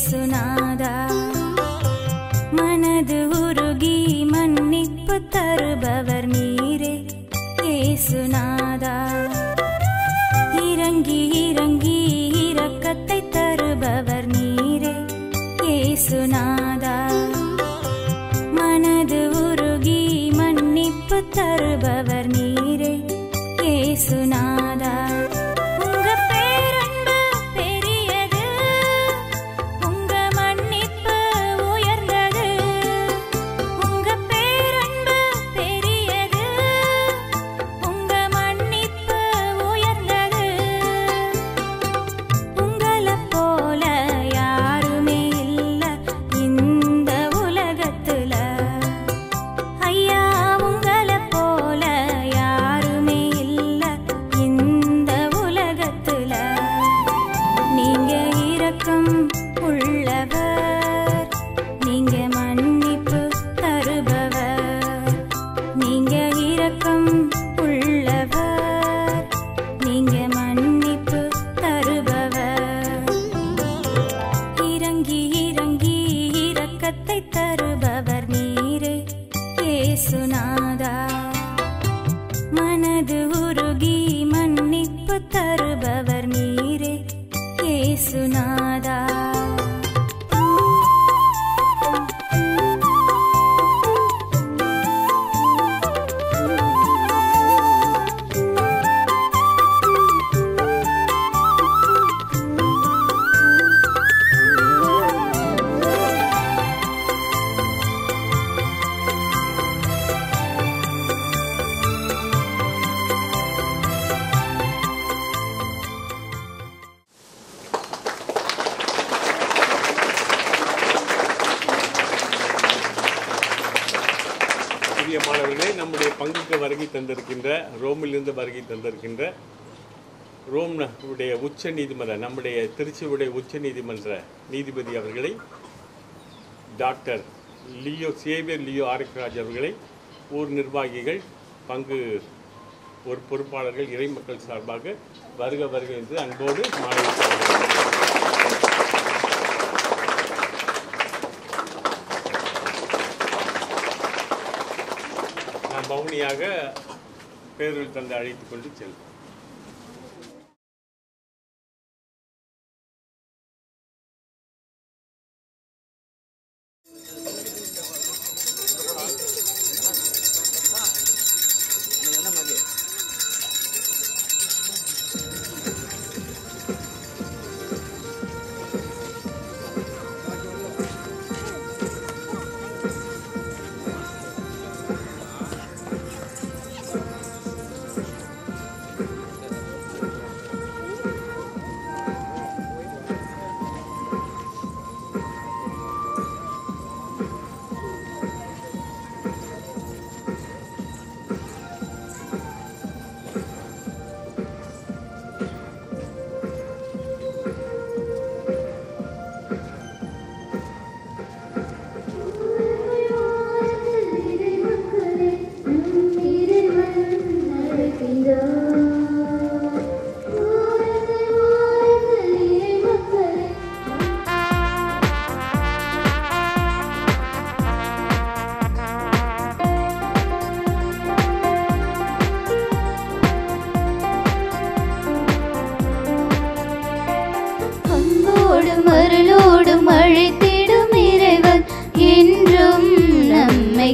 இயேசுநாதா. மனது உருகி மன்னிப்பு தருபவர் நீரே இயேசுநாதா. இறங்கி இறங்கி இரக்கத்தை தருபவர் நீரே இயேசுநாதா. மனது உருகி மன்னிப்பு தருபவர் நீரே இயேசுநாதா. உங்க பேரன்பு பெரியது, உங்க மன்னிப்பு உயர்ந்தது. உங்க பேரன்பு பெரியது, உங்க மன்னிப்பு உயர்ந்தது. உங்களை போல யாருமே இல்ல இந்த உலகத்துல. ஐயா உங்களை போல யாருமே இல்ல இந்த உலகத்துல. நீங்க இரக்கம் உள்ளவர், நீங்க மன்னிப்பு தருபவர். நீங்க இரக்கம் உள்ளவர், நீங்க மன்னிப்பு தருபவர். இறங்கி இறங்கி இரக்கத்தை தருபவர் நீரே இயேசுநாதா. மனது உருகி மன்னிப்பு தருபவர் நீரே இயேசுநாதா. மாணவர்களே, நம்முடைய பங்குக்கு வருகை தந்திருக்கின்ற, ரோமிலிருந்து வருகை தந்திருக்கின்ற ரோம் உடைய உச்ச நீதிமன்ற, நம்முடைய திருச்சியுடைய உச்ச நீதிமன்ற நீதிபதி அவர்களை, டாக்டர் சேவியர் லியோ ஆரோக்கியராஜ் அவர்களை, ஊர் நிர்வாகிகள், பங்கு ஒரு பொறுப்பாளர்கள், இறை மக்கள் சார்பாக வருக வருக என்று அன்போடு பவுனியாக பேரில் தந்து அழைத்துக் கொண்டு செல்வோம்.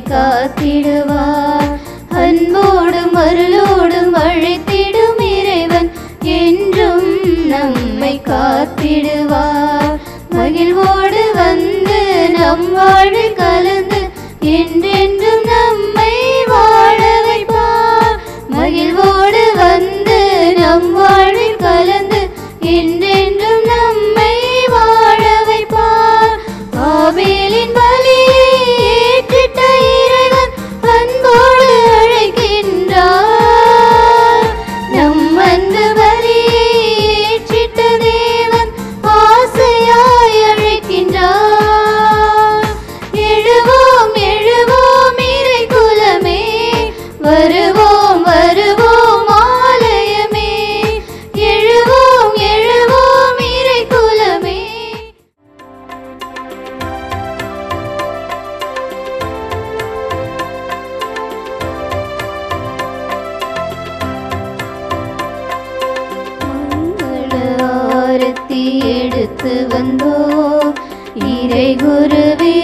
காத்திடுவார். அன்போடும் அருளோடும் அழைத்திடும் இறைவன் என்றும் நம்மை காத்திடுவார். மகிழ்வோடு வந்து நம் வாழ்வில் கலந்து என்றென்றும் நம்மை வாழ வைப்பார். மகிழ்வோடு வந்து நம் வாழ்வில் கலந்து என்றென்றும் நம்மை வாழ வைப்பார். ஆபேலின் பலியை ஏற்றிட்ட இறைவன் அன்போடு அழைக்கின்றார். நம் அன்பு பலியை ஏற்றிட்ட தேவன் ஆசையாய் அழைக்கின்றார். எழுவோம் எழுவோம் இறை குருவே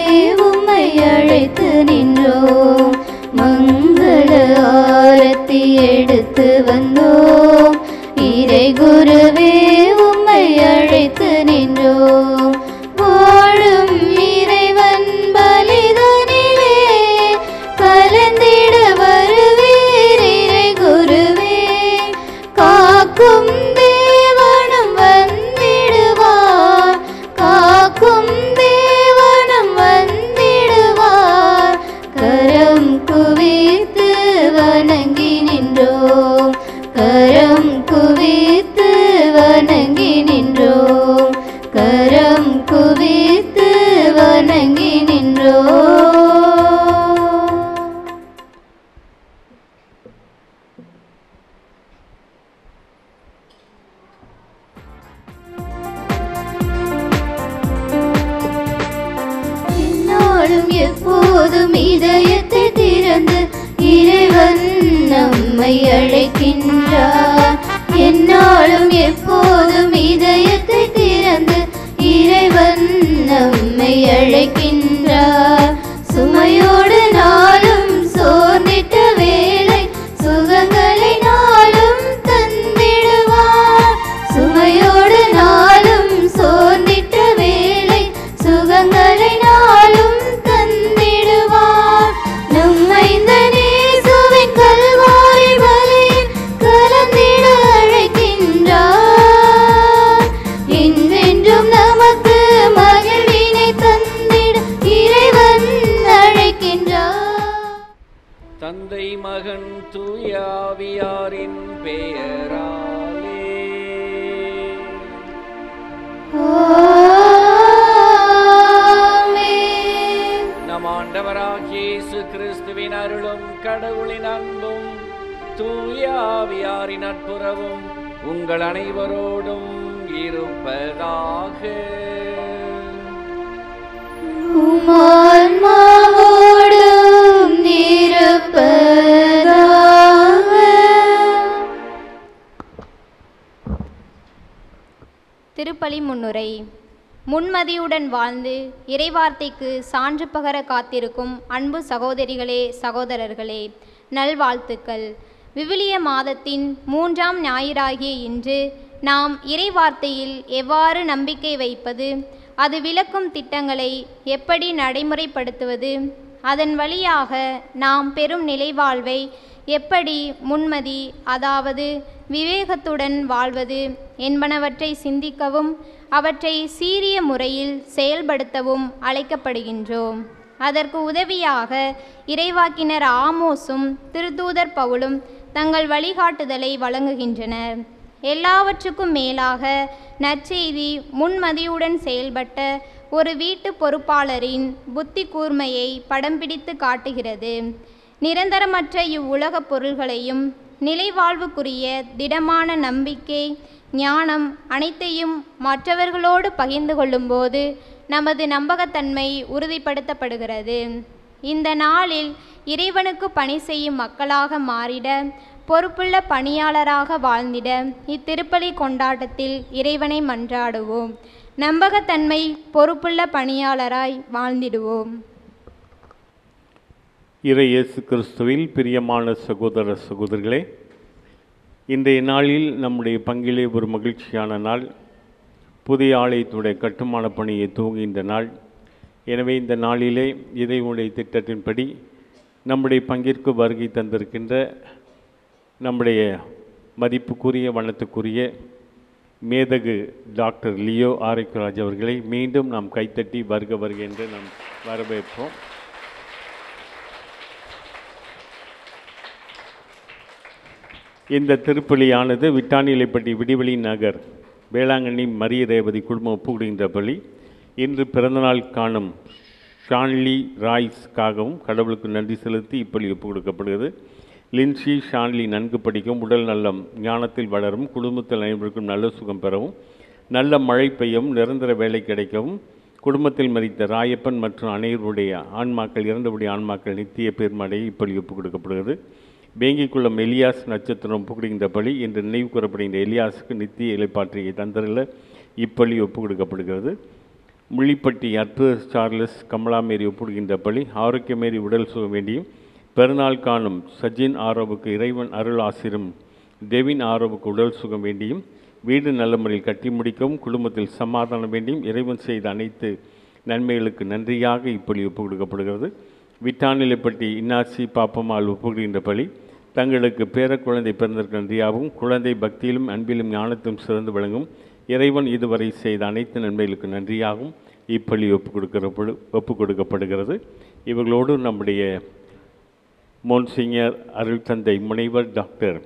உம்மை அழைத்து நின்றோம், மங்கள ஆரத்தி எடுத்து வந்தோம். இறை குருவே உம்மை அழைத்து நின்றோம், வாழும் இறைவன் பலிதனிலே கலந்திட வருவீர் இறை குருவே. காக்கும் தேவனும் வந்திடுவார், காக்கும் தேவனும் வந்திடுவார். கரம் குவித்து வணங்கி நின்றோம், கரம் குவித்து வணங்கி நின்றோம், கரம் குவித்து வணங்கி நின்றோம். என்னாலும் எப்போதும் இதயத்தை திறந்து இறைவன் நம்மை அழைக்கின்றார். என்னாலும் எப்போதும் இதயத்தை திறந்து இறைவன் நம்மை அழைக்கின்றார். சுமையோடு நாளும் சோர்ந்திட்ட வேளை சுகங்களை நாளும் தந்திடுவார். சுமையோடு நாளும் சோர்ந்திட்ட வேளை சுகங்களை நாளும் தந்திடுவார். நம்மை இந்த நேசுவின் கல்வாரி பலியில் கலந்திட அழைக்கின்றார். என்றென்றும் நமக்கு மகிழ்வினை தந்திட இறைவன் அழைக்கின்றார். தந்தை மகன் தூயாவியாரின் பெயராலே ஆமென். நம் ஆண்டவராகிய இயேசு கிறிஸ்துவின் அருளும் கடவுளின் அன்பும் தூயாவியாரின் நட்புறவும் உங்கள் அனைவரோடும் இருப்பதாக. உம் ஆன்மாவோடும் இருப்பதாக. திருப்பலி முன்னுரை. முன்மதியுடன் வாழ்ந்து இறைவார்த்தைக்கு சான்று பகர காத்திருக்கும் அன்பு சகோதரிகளே சகோதரர்களே, நல்வாழ்த்துக்கள். விவிலிய மாதத்தின் 3ஆம் ஞாயிறாகிய இன்று நாம் இறைவார்த்தையில் எவ்வாறு நம்பிக்கை வைப்பது, அது விளக்கும் திட்டங்களை எப்படி நடைமுறைப்படுத்துவது, அதன் வழியாக நாம் பெறும் நிலைவாழ்வை எப்படி முன்மதி அதாவது விவேகத்துடன் வாழ்வது என்பனவற்றை சிந்திக்கவும் அவற்றை சீரிய முறையில் செயல்படுத்தவும் அழைக்கப்படுகின்றோம். அதற்கு உதவியாக இறைவாக்கினர் ஆமோஸும் திருத்தூதர் பவுலும் தங்கள் வழிகாட்டுதலை வழங்குகின்றனர். எல்லாவற்றுக்கும் மேலாக நற்செய்தி முன்மதியுடன் செயல்பட்ட ஒரு வீட்டு பொறுப்பாளரின் புத்தி கூர்மையை படம் பிடித்து காட்டுகிறது. நிரந்தரமற்ற இவ்வுலகப் பொருள்களையும் நிலைவாழ்வுக்குரிய திடமான நம்பிக்கை ஞானம் அனைத்தையும் மற்றவர்களோடு பகிர்ந்து கொள்ளும்போது நமது நம்பகத்தன்மை உறுதிப்படுத்தப்படுகிறது. இந்த நாளில் இறைவனுக்கு பணி செய்யும் மக்களாக மாறிட, பொறுப்புள்ள பணியாளராக வாழ்ந்திட இத்திருப்பலி கொண்டாட்டத்தில் இறைவனை மன்றாடுவோம். நம்பகத்தன்மை பொறுப்புள்ள பணியாளராய் வாழ்ந்திடுவோம். இறை இயேசு கிறிஸ்துவில் பிரியமான சகோதர சகோதரிகளே, இன்றைய நாளில் நம்முடைய பங்கிலே ஒரு மகிழ்ச்சியான நாள். புதிய ஆலயத்துடைய கட்டுமான பணியை துவங்குகின்ற நாள். எனவே இந்த நாளிலே இறைவனுடைய திட்டத்தின்படி நம்முடைய பங்கிற்கு வருகை தந்திருக்கின்ற நம்முடைய மதிப்புக்குரிய வண்ணத்துக்குரிய மேதகு டாக்டர் லியோ ஆரோக்கியராஜ் அவர்களை மீண்டும் நாம் கைத்தட்டி வருக வருக என்று நாம் வரவேற்போம். இந்த திருப்பலியானது விட்டானிலைப்பட்டி விடிவெளி நகர் வேளாங்கண்ணி மரிய ரேவதி குடும்பம் ஒப்புக்கொடுகின்ற பலி. இன்று பிறந்தநாள் காணும் ஷான்லி ராய்ஸ்க்காகவும் கடவுளுக்கு நன்றி செலுத்தி இப்பலி ஒப்புக் கொடுக்கப்படுகிறது. லின்சி ஷான்லி நன்கு படிக்கவும், உடல் நலம் ஞானத்தில் வளரும், குடும்பத்தில் அனைவருக்கும் நல்ல சுகம் பெறவும், நல்ல மழை பெய்யவும், நிரந்தர வேலை கிடைக்கவும், குடும்பத்தில் மதித்த ராயப்பன் மற்றும் அனைவருடைய ஆன்மாக்கள் இறந்தபடி ஆன்மாக்கள் நித்திய பெருமடையை இப்பலி ஒப்புக் கொடுக்கப்படுகிறது. வேங்கிக்குளம் எலியாஸ் நட்சத்திரம் ஒப்புக்கொடுக்கின்ற பலி. இன்று நினைவு கூறப்படுகின்ற எலியாஸுக்கு நித்திய இலைப்பாற்றியை தந்தரில் இப்பலி ஒப்புக் கொடுக்கப்படுகிறது. முள்ளிப்பட்டி அற்புத சார்லஸ் கமலாமேரி ஒப்புடுகின்ற பலி ஆரோக்கியமேரி உடல் சுகம் வேண்டியும் பெருநாள் காணும் சஜின் ஆரோவுக்கு இறைவன் அருள் ஆசிரும் டெவின் ஆரோவுக்கு உடல் சுகம் வேண்டியும் வீடு நல்ல முறையில் கட்டி முடிக்கவும் குடும்பத்தில் சமாதானம் வேண்டியும் இறைவன் செய்த அனைத்து நன்மைகளுக்கு நன்றியாக இப்பலி ஒப்பு கொடுக்கப்படுகிறது. விட்டாநிலைப்பட்டி இன்னாசி பாப்பம்மாள் ஒப்புகின்ற பலி தங்களுக்கு பேர குழந்தை பிறந்ததற்கு நன்றியாகவும் குழந்தை பக்தியிலும் அன்பிலும் ஞானத்திலும் சிறந்து விளங்கும் இறைவன் இதுவரை செய்த அனைத்து நன்மைகளுக்கு நன்றியாகவும் இப்பலி ஒப்பு கொடுக்கப்படுகிறது. இவர்களோடு நம்முடைய மோன்சிஞர் அருள் தந்தை முனைவர் டாக்டர்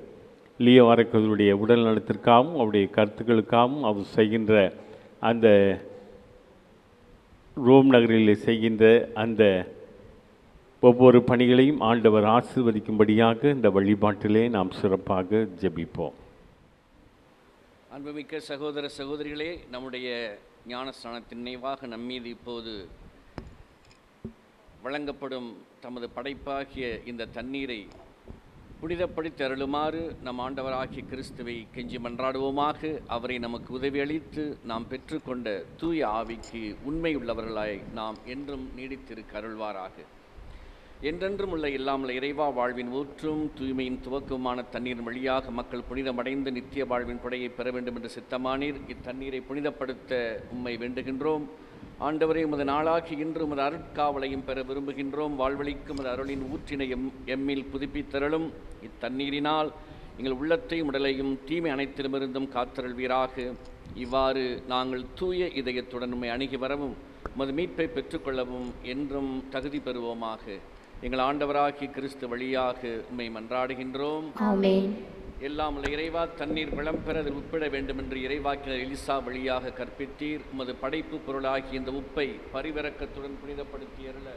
லியோ ஆரக்கருடைய உடல் நலத்திற்காகவும் அவருடைய கருத்துக்களுக்காகவும் அவர் செய்கின்ற அந்த ரோம் நகரில் செய்கின்ற அந்த ஒவ்வொரு பணிகளையும் ஆண்டவர் ஆசீர்வதிக்கும்படியாக இந்த வழிபாட்டிலே நாம் சிறப்பாக ஜெபிப்போம். அன்புமிக்க சகோதர சகோதரிகளே, நம்முடைய ஞானஸ்நானத்தின் நினைவாக நம்மீது இப்போது வழங்கப்படும் தமது படைப்பாகிய இந்த தண்ணீரை புனிதப்படுத்தி அருளுமாறு நம் ஆண்டவராகிய கிறிஸ்துவை கெஞ்சி மன்றாடுவோமாக. அவரை நமக்கு உதவி அளித்து நாம் பெற்றுக்கொண்ட தூய ஆவிக்கு உண்மை உள்ளவர்களாய் நாம் என்றும் நீடித்திருக்க அருள்வாராக. என்றென்றும் உள்ள இல்லாமல் இறைவா, வாழ்வின் ஊற்றும் தூய்மையின் துவக்கமான தண்ணீர் வழியாக மக்கள் புனிதமடைந்து நித்திய வாழ்வின் கொடையை பெற வேண்டும் என்று சித்தமானீர். இத்தண்ணீரை புனிதப்படுத்த உம்மை வேண்டுகின்றோம். ஆண்டவரே, உமது நாளாகி இன்று உமது அருட்காவலையும் பெற விரும்புகின்றோம். வாழ்வழிக்கும் உமது அருளின் ஊற்றினை எம்மில் புதுப்பித்தருளும். இத்தண்ணீரினால் எங்கள் உள்ளத்தையும் உடலையும் தீமை அனைத்திலுமிருந்தும் காத்தருள்வீராக. இவ்வாறு நாங்கள் தூய இதயத்துடன் உம்மை அணுகி வரவும் உமது மீட்பை பெற்றுக்கொள்ளவும் என்றும் தகுதி பெறுவோமாக. எங்கள் ஆண்டவராகிய கிறிஸ்து வழியாக உம்மை மன்றாடுகின்றோம். ஆமென். எல்லாம் உள்ள இறைவா, தண்ணீர் வளம் பெற அதில் உப்பிட வேண்டும் என்று இறைவாக்கினர் எலிசா வழியாக கற்பித்தீர். உமது படைப்பு பொருளாகிய இந்த உப்பை பரிவிரக்கத்துடன் புனிதப்படுத்தியருள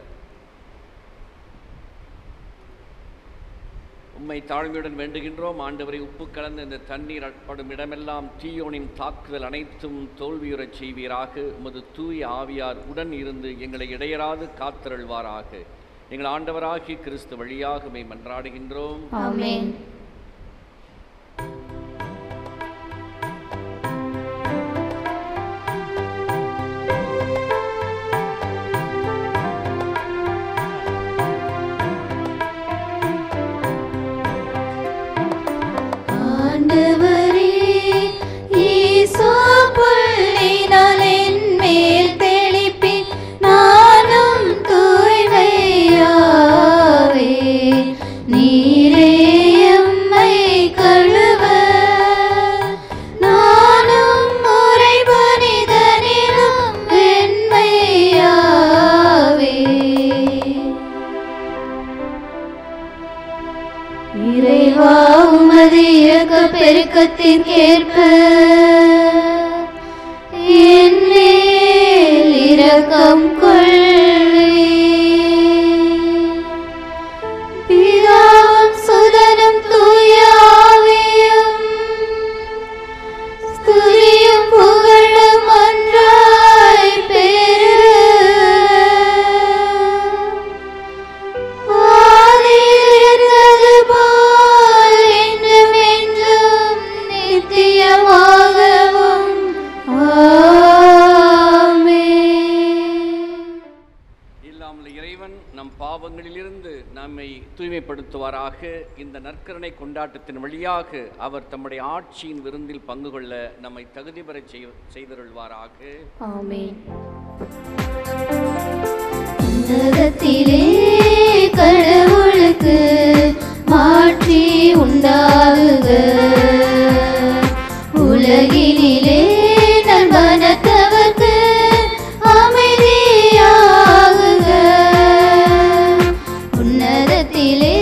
உம்மை தாழ்மையுடன் வேண்டுகின்றோம். ஆண்டவரை, உப்பு கலந்த இந்த தண்ணீர் படும் இடமெல்லாம் தீயோனின் தாக்குதல் அனைத்தும் தோல்வியுறச் செய்வீராக. உமது தூய ஆவியார் உடன் இருந்து எங்களை இடையராது காத்தருள்வாராக. எங்கள் ஆண்டவராகிய கிறிஸ்து வழியாக உம்மை மன்றாடுகின்றோம். ஆமென். பெருக்கத்திற்கேற்ப என் மேல் இரக்கம் கொள்வீர். பிதாவும் சுதனும் தூய ஆவியும் ஸ்துதியும் புகழும் ஒன்றாய் பெறுக. பாவங்களிலிருந்து நம்மை தூய்மைப்படுத்துவாராக. இந்த நற்கருணை கொண்டாட்டத்தின் வழியாக அவர் தம்முடைய ஆட்சியின் விருந்தில் பங்கு கொள்ள நம்மை தகுதி பெற செய்தருள்வாராக. ஆமென். உன்னதத்திலே கடவுளுக்கு மாட்சி உண்டாகுக. உலகினிலே நல்மனத்தவர்க்கு அமைதியாகுக. உன்னதத்திலே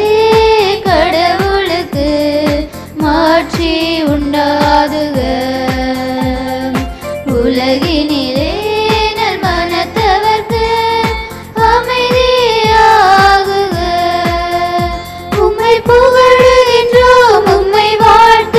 கடவுளுக்கு மாட்சி உண்டாகுக. உலகினிலே நல்மனத்தவர்க்கு அமைதியாகுக. உம்மை புகழுகின்றோம், உம்மை வாழ்த்து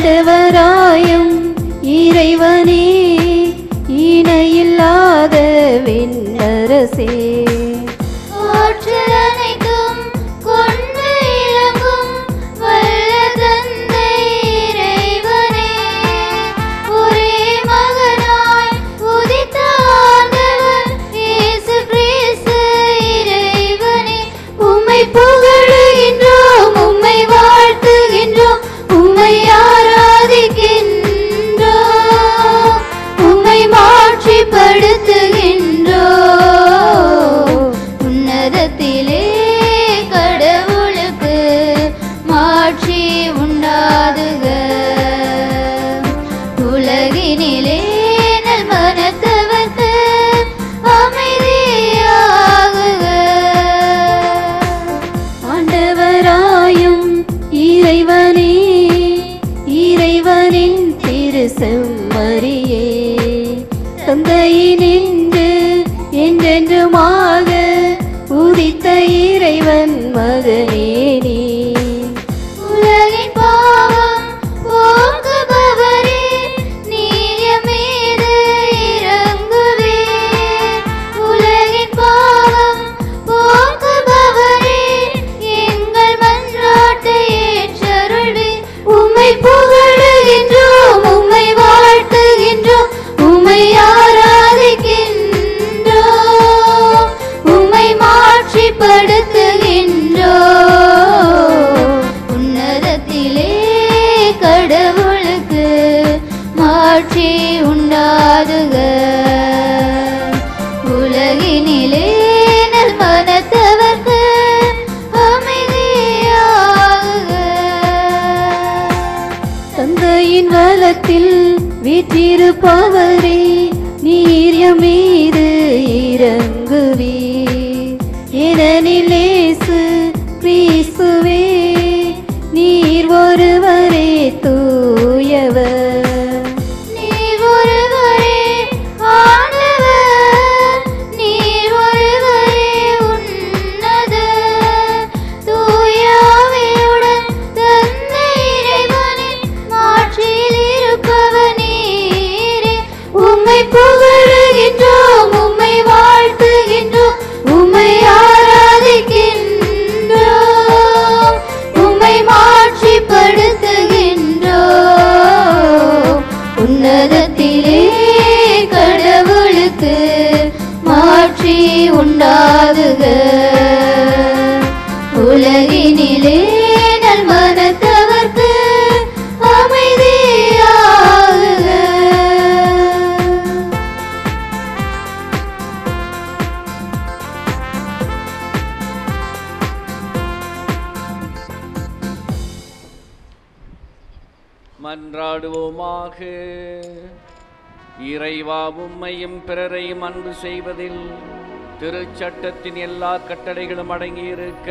ஆண்டவராயும் இறைவனே இணையில்லாத விண்ணரசே ஆற்றல் அனைத்தும் கொண்டு இறங்கும் வல்ல தந்தை இறைவனே, ஒரே மகனாய் உதித்த ஆண்டவர் இயேசு கிறிஸ்து இறைவனே, உம்மை புகழுகின்றோம், உம்மை வாழ்த்துகின்றோம், உம்மை ஆராதிக்கின்றோம், உம்மை மாட்சிப்படுத்துகின்றோம். உன்னதத்திலே கடவுளுக்கு மாட்சி உண்டாதுக. உலகினிலே நல்மனத்தவர்க்கு அமைதியாகுக. ஆண்டவராயும் இறைவனே இறைவனின் திருசெம்மறியே தந்தையினின்று என்றென்றுமாக உதித்த இறைவன் மகனே நீ. உலகின் பாவம் போக்குபவரே, நீர் எம் மீது இரங்குவீர். உலகின் பாவம் போக்குபவரே, எங்கள் மன்றாட்டை ஏற்றருள்வீர். உம்மை புகழுகின்றோம், உம்மை வாழ்த்துகின்றோம், உம்மை ஆராதிக்கின்றோம், உம்மை மாட்சிப்படுத்துகின்றோம். உன்னதத்திலே கடவுளுக்கு மாட்சி உண்டாதுக. உலகினிலே நல்மனத்தவர்க்கு அமைதியாகுக. தந்தையின் வலத்தில் வீற்றிருப்பவரே நீர் எம் மீது இரங்குவீர். ஏனெனில் இயேசு கிறிஸ்துவே நீர் ஒருவரே தூயவர். நீர் ஒருவரே ஆண்டவர், நீர் ஒருவரே உன்னதர். தூய ஆவியுடன் தந்தை இறைவனின் மாட்சியில் இருப்பவர் நீரே. உம்மை புகழுகின்றோம், உம்மை வாழ்த்துகின்றோம், உம்மை ஆராதிக்கின்றோம், உம்மை மாட்சிப்படுத்துகின்றோம். உன்னதத்திலே கடவுளுக்கு மாட்சி உண்டாகுக. உலகினிலே நல்மனத்தவர்க்கு அமைதியாகுக. மன்றாடுவோமாக. இறைவா, உம்மையும் பிறரையும் அன்பு செய்வதில் திருச்சட்டத்தின் எல்லா கட்டளைகளும் அடங்கியிருக்க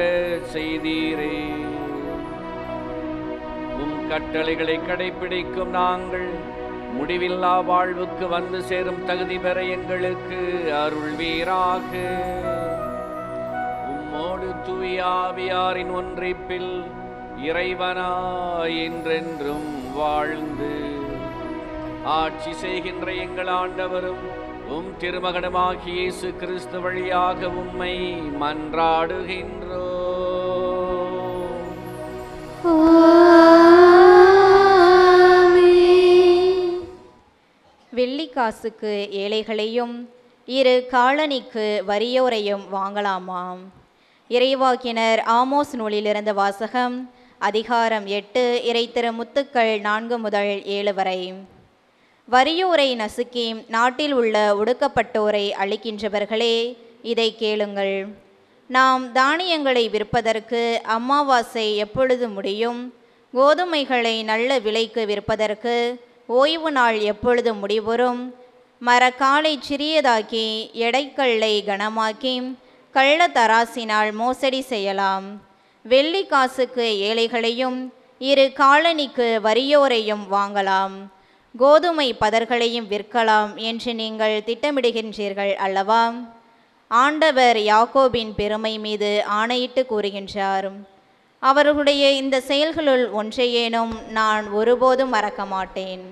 செய்தீரே. உம் கட்டளைகளை கடைபிடிக்கும் நாங்கள் முடிவில்லா வாழ்வுக்கு வந்து சேரும் தகுதி பெற எங்களுக்கு அருள்வீராக. உம்மோடு தூய ஆவியாரின் ஒன்றிப்பில் இறைவனாய் என்றென்றும் வாழ்ந்து ஆட்சி செய்கின்ற எங்கள் ஆண்டவரும் உம் திருமகனுமாகிய இயேசு கிறிஸ்து வழியாக உம்மை மன்றாடுகின்றோம். வெள்ளிக்காசுக்கு ஏழைகளையும் இரு காலணிக்கு வறியோரையும் வாங்கலாமாம். இறைவாக்கினர் ஆமோஸ் நூலிலிருந்த வாசகம், அதிகாரம் 8, இறைத்திரு முத்துக்கள் 4 முதல் 7 வரை. வறியோரை நசுக்கி நாட்டில் உள்ள ஒடுக்கப்பட்டோரை அழிக்கின்றவர்களே, இதை கேளுங்கள். நாம் தானியங்களை விற்பதற்கு அமாவாசை எப்பொழுது முடியும்? கோதுமைகளை நல்ல விலைக்கு விற்பதற்கு ஓய்வு நாள் எப்பொழுது முடிவுறும்? மரக்காலை சிறியதாக்கி எடைக்கல்லை கனமாக்கி கள்ள தராசினால் மோசடி செய்யலாம். வெள்ளி காசுக்கு ஏழைகளையும் இரு காலணிக்கு வறியோரையும் வாங்கலாம். கோதுமை பதர்களையும் விற்கலாம் என்று நீங்கள் திட்டமிடுகின்றீர்கள் அல்லவா? ஆண்டவர் யாக்கோபின் பெருமை மீது ஆணையிட்டு கூறுகின்றார். அவர்களுடைய இந்த செயல்களுள் ஒன்றையேனும் நான் ஒருபோதும் மறக்க மாட்டேன்.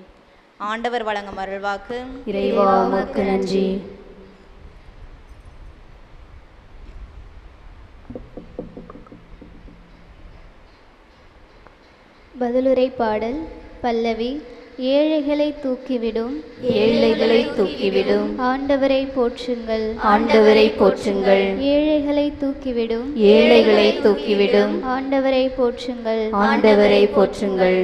ஆண்டவர் வழங்கும் அருள்வாக்கு. இறைவா உமக்கு நன்றி. பதிலுரை பாடல் பல்லவி. ஏழைகளை தூக்கிவிடும், ஏழைகளை தூக்கிவிடும், ஆண்டவரை போற்றுங்கள், ஆண்டவரை போற்றுங்கள், ஏழைகளை தூக்கிவிடும், ஏழைகளை தூக்கிவிடும், ஆண்டவரை போற்றுங்கள், ஆண்டவரை போற்றுங்கள்.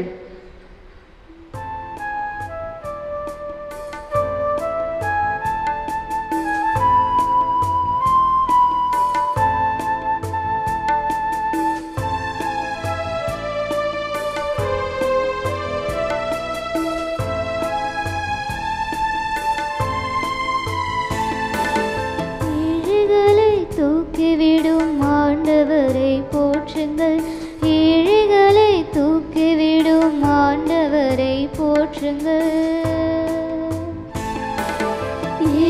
தூக்கிவிடும் ஆண்டவரை போற்றுங்கள், ஏழைகளை தூக்கிவிடும் ஆண்டவரை போற்றுங்கள்,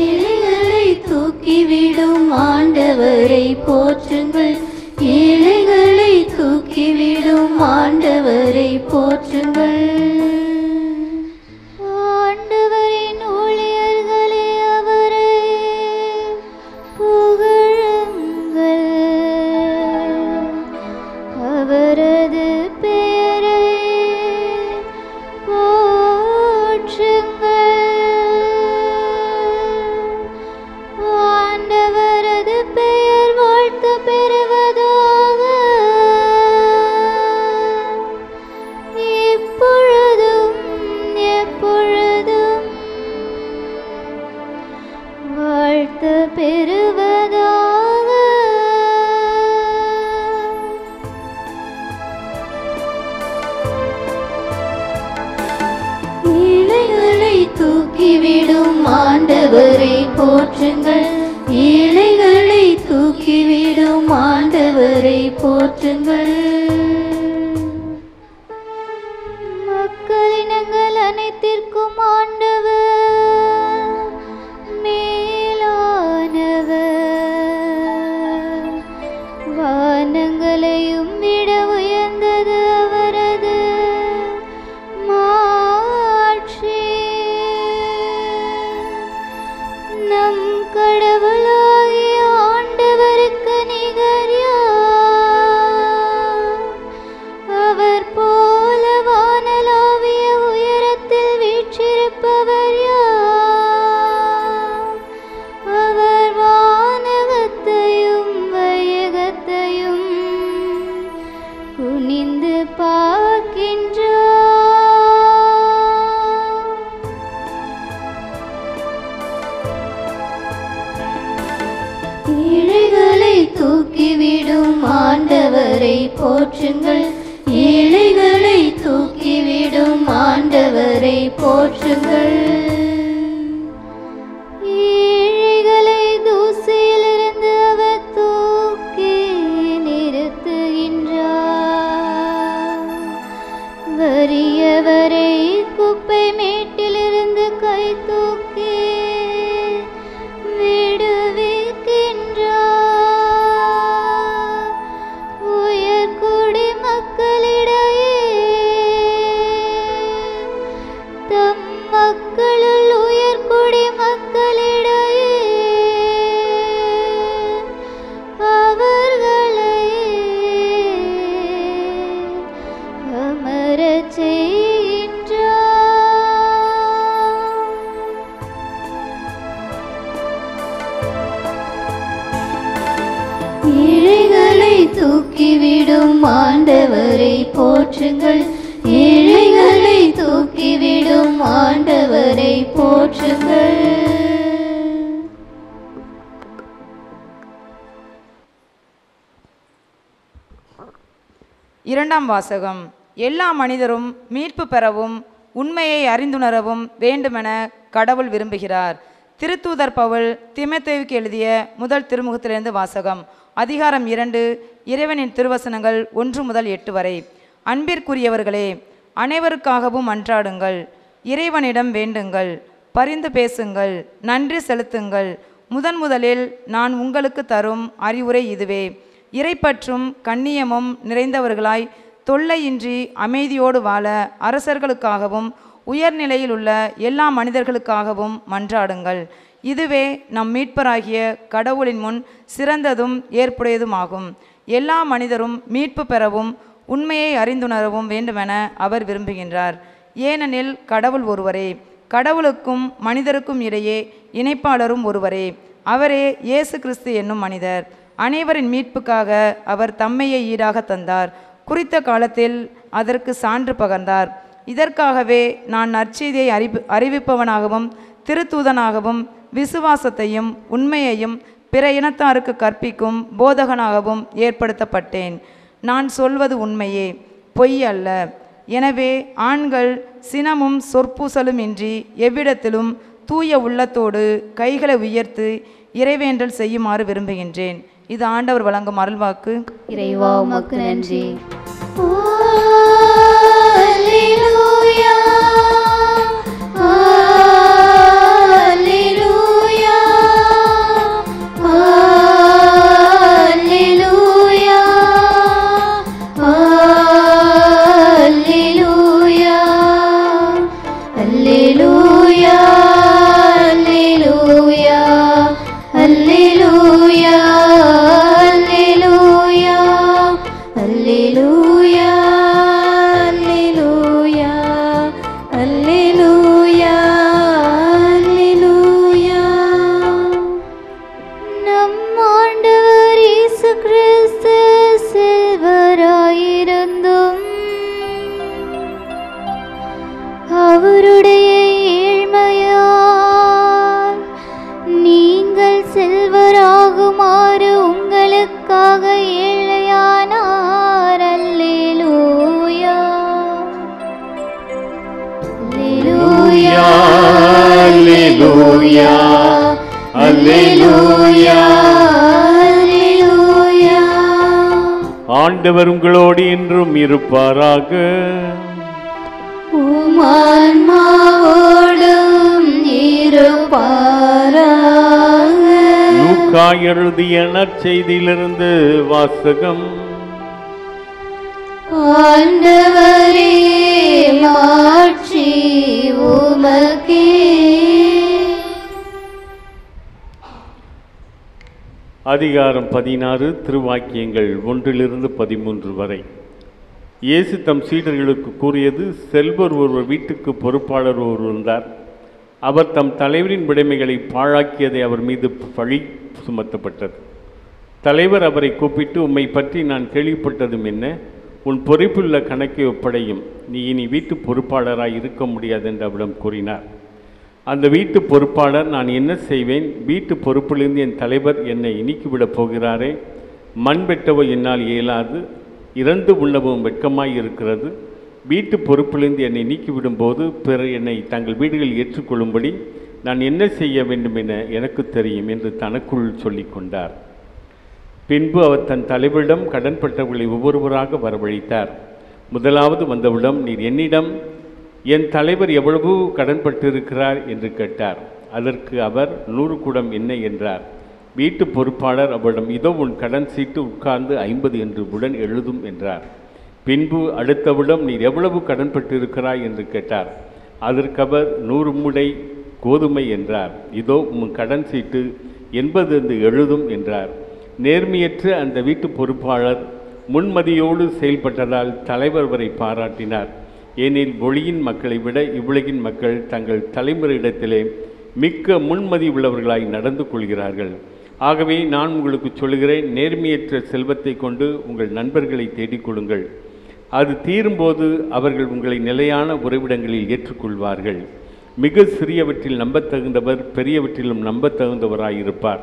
ஏழைகளை தூக்கிவிடும் ஆண்டவரை போற்றுங்கள், ஏழைகளை தூக்கிவிடும் ஆண்டவரை போற்றுங்கள். ஆண்டவரின் ஊழியர்களே அவரை புகழுங்கள், அவரது பெயரை போற்றுங்கள், ஆண்டவரது பெயர் வாழ்த்து பெறுவதாக, இப்பொழுதும் எப்பொழுதும் வாழ்த்து பெறுவதாக. ஏழைகளை தூக்கிவிடும் ஆண்டவரை போற்றுங்கள், ஏழைகளை தூக்கிவிடும் ஆண்டவரை போற்றுங்கள். மக்களினங்கள் அனைத்திற்கும் ஆண்டவர் மேலானவர், வானங்களையும் விட உயர்ந்தது அவரது மாட்சி. நம் கடவுளாகிய ஆண்டவருக்கு நிகர் யார்? அவர் போல வானளாவிய உயரத்தில் வீற்றிருப்பவர் யார்? அவர் வானகத்தையும் வையகத்தையும் குனிந்து பார்க்கின்றார். ஏழைகளை தூக்கிவிடும் ஆண்டவரை போற்றுங்கள், ஏழைகளை தூக்கிவிடும் ஆண்டவரை போற்றுங்கள். ஏழைகளை தூசியிலிருந்து அவர் தூக்கி நிறுத்துகின்றார், வறியவரை குப்பை மேட்டிலிருந்து கை தூக்கி விடுவிக்கின்றார். உயர்குடி மக்களிடையே தம் மக்களுள் உயர்குடி மக்களிடையே அவர்களை அமரச் செய்கின்றார். ஏழைகளை தூக்கிவிடும் ஆண்டவரை போற்றுங்கள், ஏழைகளை தூக்கிவிடும் ஆண்டவரை போற்றுங்கள். இரண்டாம் வாசகம். எல்லா மனிதரும் மீட்பு பெறவும் உண்மையை அறிந்துணரவும் வேண்டுமென கடவுள் விரும்புகிறார். திருத்தூதர் பவுல் தீமோத்தேயுவுக்கு எழுதிய முதல் திருமுகத்திலிருந்து வாசகம். அதிகாரம் 2, இறைவனின் திருவசனங்கள் 1 முதல் 8 வரை. அன்பிற்குரியவர்களே, அனைவருக்காகவும் மன்றாடுங்கள், இறைவனிடம் வேண்டுங்கள், பரிந்து பேசுங்கள், நன்றி செலுத்துங்கள். முதலில் நான் உங்களுக்கு தரும் அறிவுரை இதுவே: இறைப்பற்றும் கண்ணியமும் நிறைந்தவர்களாய் தொல்லையின்றி அமைதியோடு வாழ அரசர்களுக்காகவும் உயர்நிலையில் உள்ள எல்லா மனிதர்களுக்காகவும் மன்றாடுங்கள். இதுவே நம் மீட்பராகிய கடவுளின் முன் சிறந்ததும் ஏற்புடையதுமாகும். எல்லா மனிதரும் மீட்பு பெறவும் உண்மையை அறிந்துணரவும் வேண்டுமென அவர் விரும்புகின்றார். ஏனெனில் கடவுள் ஒருவரே, கடவுளுக்கும் மனிதருக்கும் இடையே இணைப்பாளரும் ஒருவரே. அவரே இயேசு கிறிஸ்து என்னும் மனிதர். அனைவரின் மீட்புக்காக அவர் தம்மையை ஈடாக தந்தார். குறித்த காலத்தில் அதற்கு சான்று பகர்ந்தார். இதற்காகவே நான் நற்செய்தியை அறிவிப்பவனாகவும் திருத்தூதனாகவும் விசுவாசத்தையும் உண்மையையும் பிற இனத்தாருக்கு கற்பிக்கும் போதகனாகவும் ஏற்படுத்தப்பட்டேன். நான் சொல்வது உண்மையே, பொய் அல்ல. எனவே ஆண்கள் சினமும் சொற்பூசலும் இன்றி எவ்விடத்திலும் தூய உள்ளத்தோடு கைகளை உயர்த்து இறைவேண்டல் செய்யுமாறு விரும்புகின்றேன். இது ஆண்டவர் வழங்கும் அருள்வாக்கு. இறைவா உமக்கு நன்றி. அவருடைய ஏழ்மையால் நீங்கள் செல்வராகுமாறு உங்களுக்காக ஏழையானார். அல்லேலூயா, அல்லேலூயா, அல்லேலூயா, அல்லேலூயா, அல்லேலூயா. ஆண்டவர் உங்களோடு என்றும் இருப்பாராக. உம்மான்மாவோடும் இருப்பாராக. லூக்கா எழுதிய நற்செய்தியிலிருந்து வாசகம். ஆண்டவரே, மாட்சி உமக்கே. அதிகாரம் 16, திருவாக்கியங்கள் 1-13 வரை. இயேசு தம் சீடர்களுக்கு கூறியது: செல்வர் ஒருவர் வீட்டுக்கு பொறுப்பாளர் ஒருவர் இருந்தார். அவர் தம் தலைவரின் விடைமைகளை பாழாக்கியதை அவர் மீது பழி சுமத்தப்பட்டது. தலைவர் அவரை கூப்பிட்டு, உம்மை பற்றி நான் கேள்விப்பட்டதும் என்ன? உன் பொறுப்புள்ள கணக்கை ஒப்படையும். நீ இனி வீட்டு பொறுப்பாளராய் இருக்க முடியாது என்று அவரிடம் கூறினார். அந்த வீட்டு பொறுப்பாளர், நான் என்ன செய்வேன்? வீட்டு பொறுப்பிலிருந்து என் தலைவர் என்னை நீக்கிவிடப் போகிறாரே. மண் வெட்டவோ என்னால் இயலாது, இறந்து உண்ணவும் வெட்கமாய் இருக்கிறது. வீட்டு பொறுப்பிலிருந்து என்னை நீக்கிவிடும்போது பிறர் என்னை தங்கள் வீடுகளில் ஏற்றுக்கொள்ளும்படி நான் என்ன செய்ய வேண்டும் என எனக்கு தெரியும் என்று தனக்குள் சொல்லி கொண்டார். பின்பு அவர் தன் தலைவரிடம் கடன்பட்டவர்களை ஒவ்வொருவராக வரவழைத்தார். முதலாவது வந்தவிடம், நீர் என்னிடம் என் தலைவர் எவ்வளவு கடன்பட்டிருக்கிறார் என்று கேட்டார். அதற்கு அவர் 100 குடம் எண்ணெய் என்றார். வீட்டு பொறுப்பாளர் அவரிடம், இதோ உன் கடன் சீட்டு, உட்கார்ந்து 50 என்று உடன் எழுதும் என்றார். பின்பு அடுத்தவிடம், நீர் எவ்வளவு கடன்பட்டிருக்கிறாய் என்று கேட்டார். அதற்கு அவர் 100 மூடை கோதுமை என்றார். இதோ உன் கடன் சீட்டு 80 என்று எழுதும் என்றார். நேர்மையற்ற அந்த வீட்டு பொறுப்பாளர் முன்மதியோடு செயல்பட்டதால் தலைவர் வரை பாராட்டினார். ஏனில் ஒளியின் மக்களை விட இவ்வுலகின் மக்கள் தங்கள் தலைமுறையிடத்திலே மிக்க முன்மதி உள்ளவர்களாய் நடந்து கொள்கிறார்கள். ஆகவே நான் உங்களுக்கு சொல்கிறேன், நேர்மையற்ற செல்வத்தை கொண்டு உங்கள் நண்பர்களை தேடிக்கொள்ளுங்கள். அது தீரும்போது அவர்கள் உங்களை நிலையான உறைவிடங்களில் ஏற்றுக்கொள்வார்கள். மிக சிறியவற்றில் நம்பத்தகுந்தவர் பெரியவற்றிலும் நம்பத்தகுந்தவராயிருப்பார்.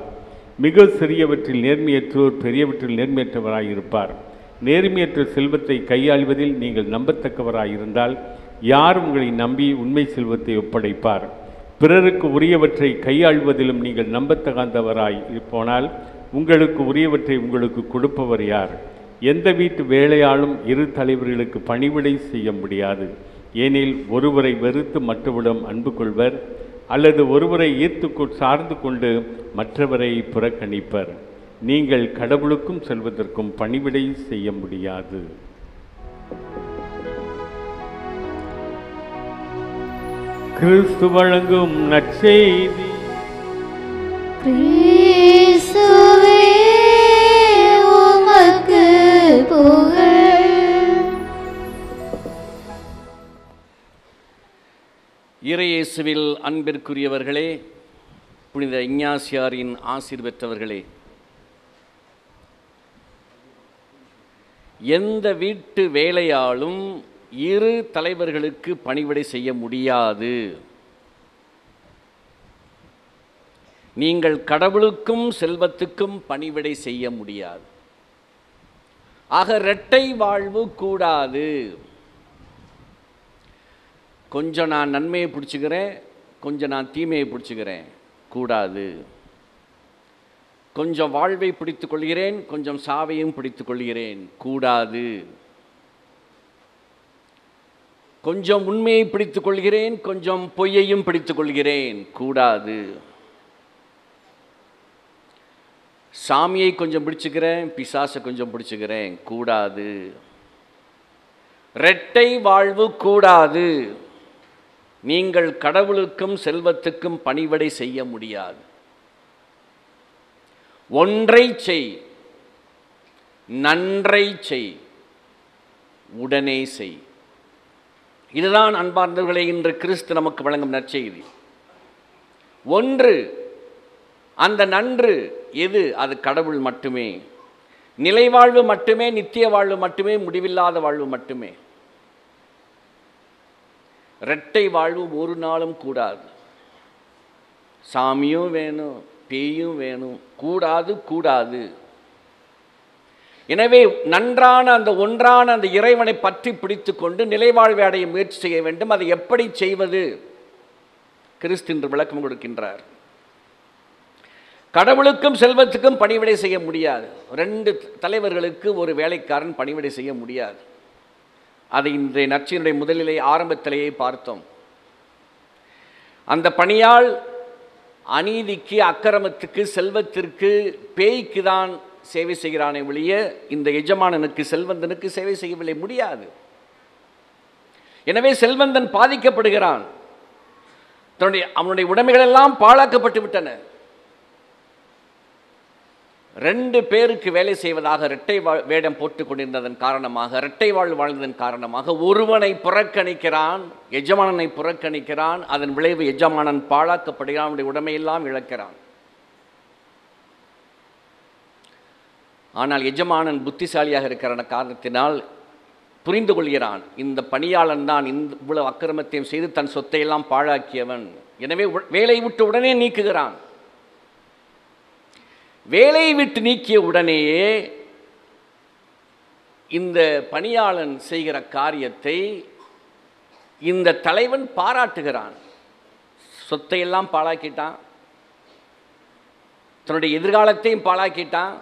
மிக சிறியவற்றில் நேர்மையற்றோர் பெரியவற்றில் நேர்மையற்றவராயிருப்பார். நேர்மையற்ற செல்வத்தை கையாள்வதில் நீங்கள் நம்பத்தக்கவராயிருந்தால் யார் உங்களை நம்பி உண்மை செல்வத்தை ஒப்படைப்பார்? பிறருக்கு உரியவற்றை கையாள்வதிலும் நீங்கள் நம்பத்தகாந்தவராய் போனால் உங்களுக்கு உரியவற்றை உங்களுக்கு கொடுப்பவர் யார்? எந்த வீட்டு வேலையாலும் இரு தலைவர்களுக்கு பணிவிடை செய்ய முடியாது. ஏனில் ஒருவரை வெறுத்து மற்றவரிடம் அன்பு கொள்வர், அல்லது ஒருவரை ஈர்த்து சார்ந்து கொண்டு மற்றவரை புறக்கணிப்பர். நீங்கள் கடவுளுக்கும் செல்வதற்கும் பணிவிடை செய்ய முடியாது. கிறிஸ்து வழங்கும் நற்செய்தி. கிறிஸ்துவே உமக்கு புகழ். இறையேசுவில் அன்பிற்குரியவர்களே, புனித இஞ்ஞாசியாரின் ஆசீர் பெற்றவர்களே, எந்த வீட்டு வேலையாலும் இரு தலைவர்களுக்கு பணிவிடை செய்ய முடியாது. நீங்கள் கடவுளுக்கும் செல்வத்துக்கும் பணிவிடை செய்ய முடியாது. ஆக இரட்டை வாழ்வு கூடாது. கொஞ்சம் நான் நன்மையை பிடிச்சிக்கிறேன், கொஞ்சம் நான் தீமையை பிடிச்சிக்கிறேன், கூடாது. கொஞ்சம் வாழ்வை பிடித்துக் கொள்கிறேன், கொஞ்சம் சாவையும் பிடித்துக் கொள்கிறேன், கூடாது. கொஞ்சம் உண்மையை பிடித்துக் கொள்கிறேன், கொஞ்சம் பொய்யையும் பிடித்துக் கொள்கிறேன், கூடாது. சாமியை கொஞ்சம் பிடிச்சுக்கிறேன், பிசாசை கொஞ்சம் பிடிச்சுக்கிறேன், கூடாது. இரட்டை வாழ்வு கூடாது. நீங்கள் கடவுளுக்கும் செல்வத்துக்கும் பணிவிடை செய்ய முடியாது. ஒன்றை செய், நன்றை செய், உடனே செய். இதுதான் அன்பார்ந்தவர்களே இன்று கிறிஸ்து நமக்கு வழங்கும் நற்செய்தி. ஒன்று, அந்த நன்று எது? அது கடவுள் மட்டுமே. நிலைவாழ்வு மட்டுமே, நித்திய வாழ்வு மட்டுமே, முடிவில்லாத வாழ்வு மட்டுமே. இரட்டை வாழ்வு ஒரு நாளும் கூடாது. சாமியும் வேணும், பேயும் வேணும், கூடாது, கூடாது. எனவே நன்றான அந்த ஒன்றான அந்த இறைவனை பற்றி பிடித்து கொண்டு நிலைவாழ்வை அடைய முயற்சி செய்ய வேண்டும். அதை எப்படி செய்வது? கிறிஸ்து இன்று விளக்கம் கொடுக்கின்றார். கடவுளுக்கும் செல்வத்துக்கும் பணிவிடை செய்ய முடியாது. ரெண்டு தலைவர்களுக்கு ஒரு வேலைக்காரன் பணிவிடை செய்ய முடியாது. அதை இன்றைய நற்செய்தியுடைய முதலிலே ஆரம்பத்திலேயே பார்த்தோம். அந்த பணியால் அநீதிக்கு, அக்கிரமத்துக்கு, செல்வத்திற்கு, பேய்க்கு தான் சேவை செய்கிறானே ஒழிய இந்த எஜமானனுக்கு, செல்வந்தனுக்கு சேவை செய்யவில்லை, முடியாது. எனவே செல்வந்தன் பாதிக்கப்படுகிறான். அவனுடைய உடைமைகள் எல்லாம் பாழாக்கப்பட்டு விட்டன. ரெண்டு பேருக்கு வேலை செய்வதாக இரட்டை வேடம் போட்டுக் கொண்டிருந்ததன் காரணமாக, இரட்டை வாழ் வாழ்ந்ததன் காரணமாக ஒருவனை புறக்கணிக்கிறான், எஜமானனை புறக்கணிக்கிறான். அதன் விளைவு எஜமானன் பாழாக்கப்படுகிறான், அவனுடைய உடைமையெல்லாம் இழக்கிறான். ஆனால் எஜமானன் புத்திசாலியாக இருக்கிற காரணத்தினால் புரிந்து கொள்கிறான், இந்த பணியாளன் தான் இவ்வளவு அக்கிரமத்தையும் செய்து தன் சொத்தையெல்லாம் பாழாக்கியவன். எனவே வேலையை விட்டு உடனே நீக்குகிறான். வேலையை விட்டு நீக்கிய உடனேயே இந்த பணியாளன் செய்கிற காரியத்தை இந்த தலைவன் பாராட்டுகிறான். சொத்தையெல்லாம் பாழாக்கிட்டான், தன்னுடைய எதிர்காலத்தையும் பாழாக்கிட்டான்.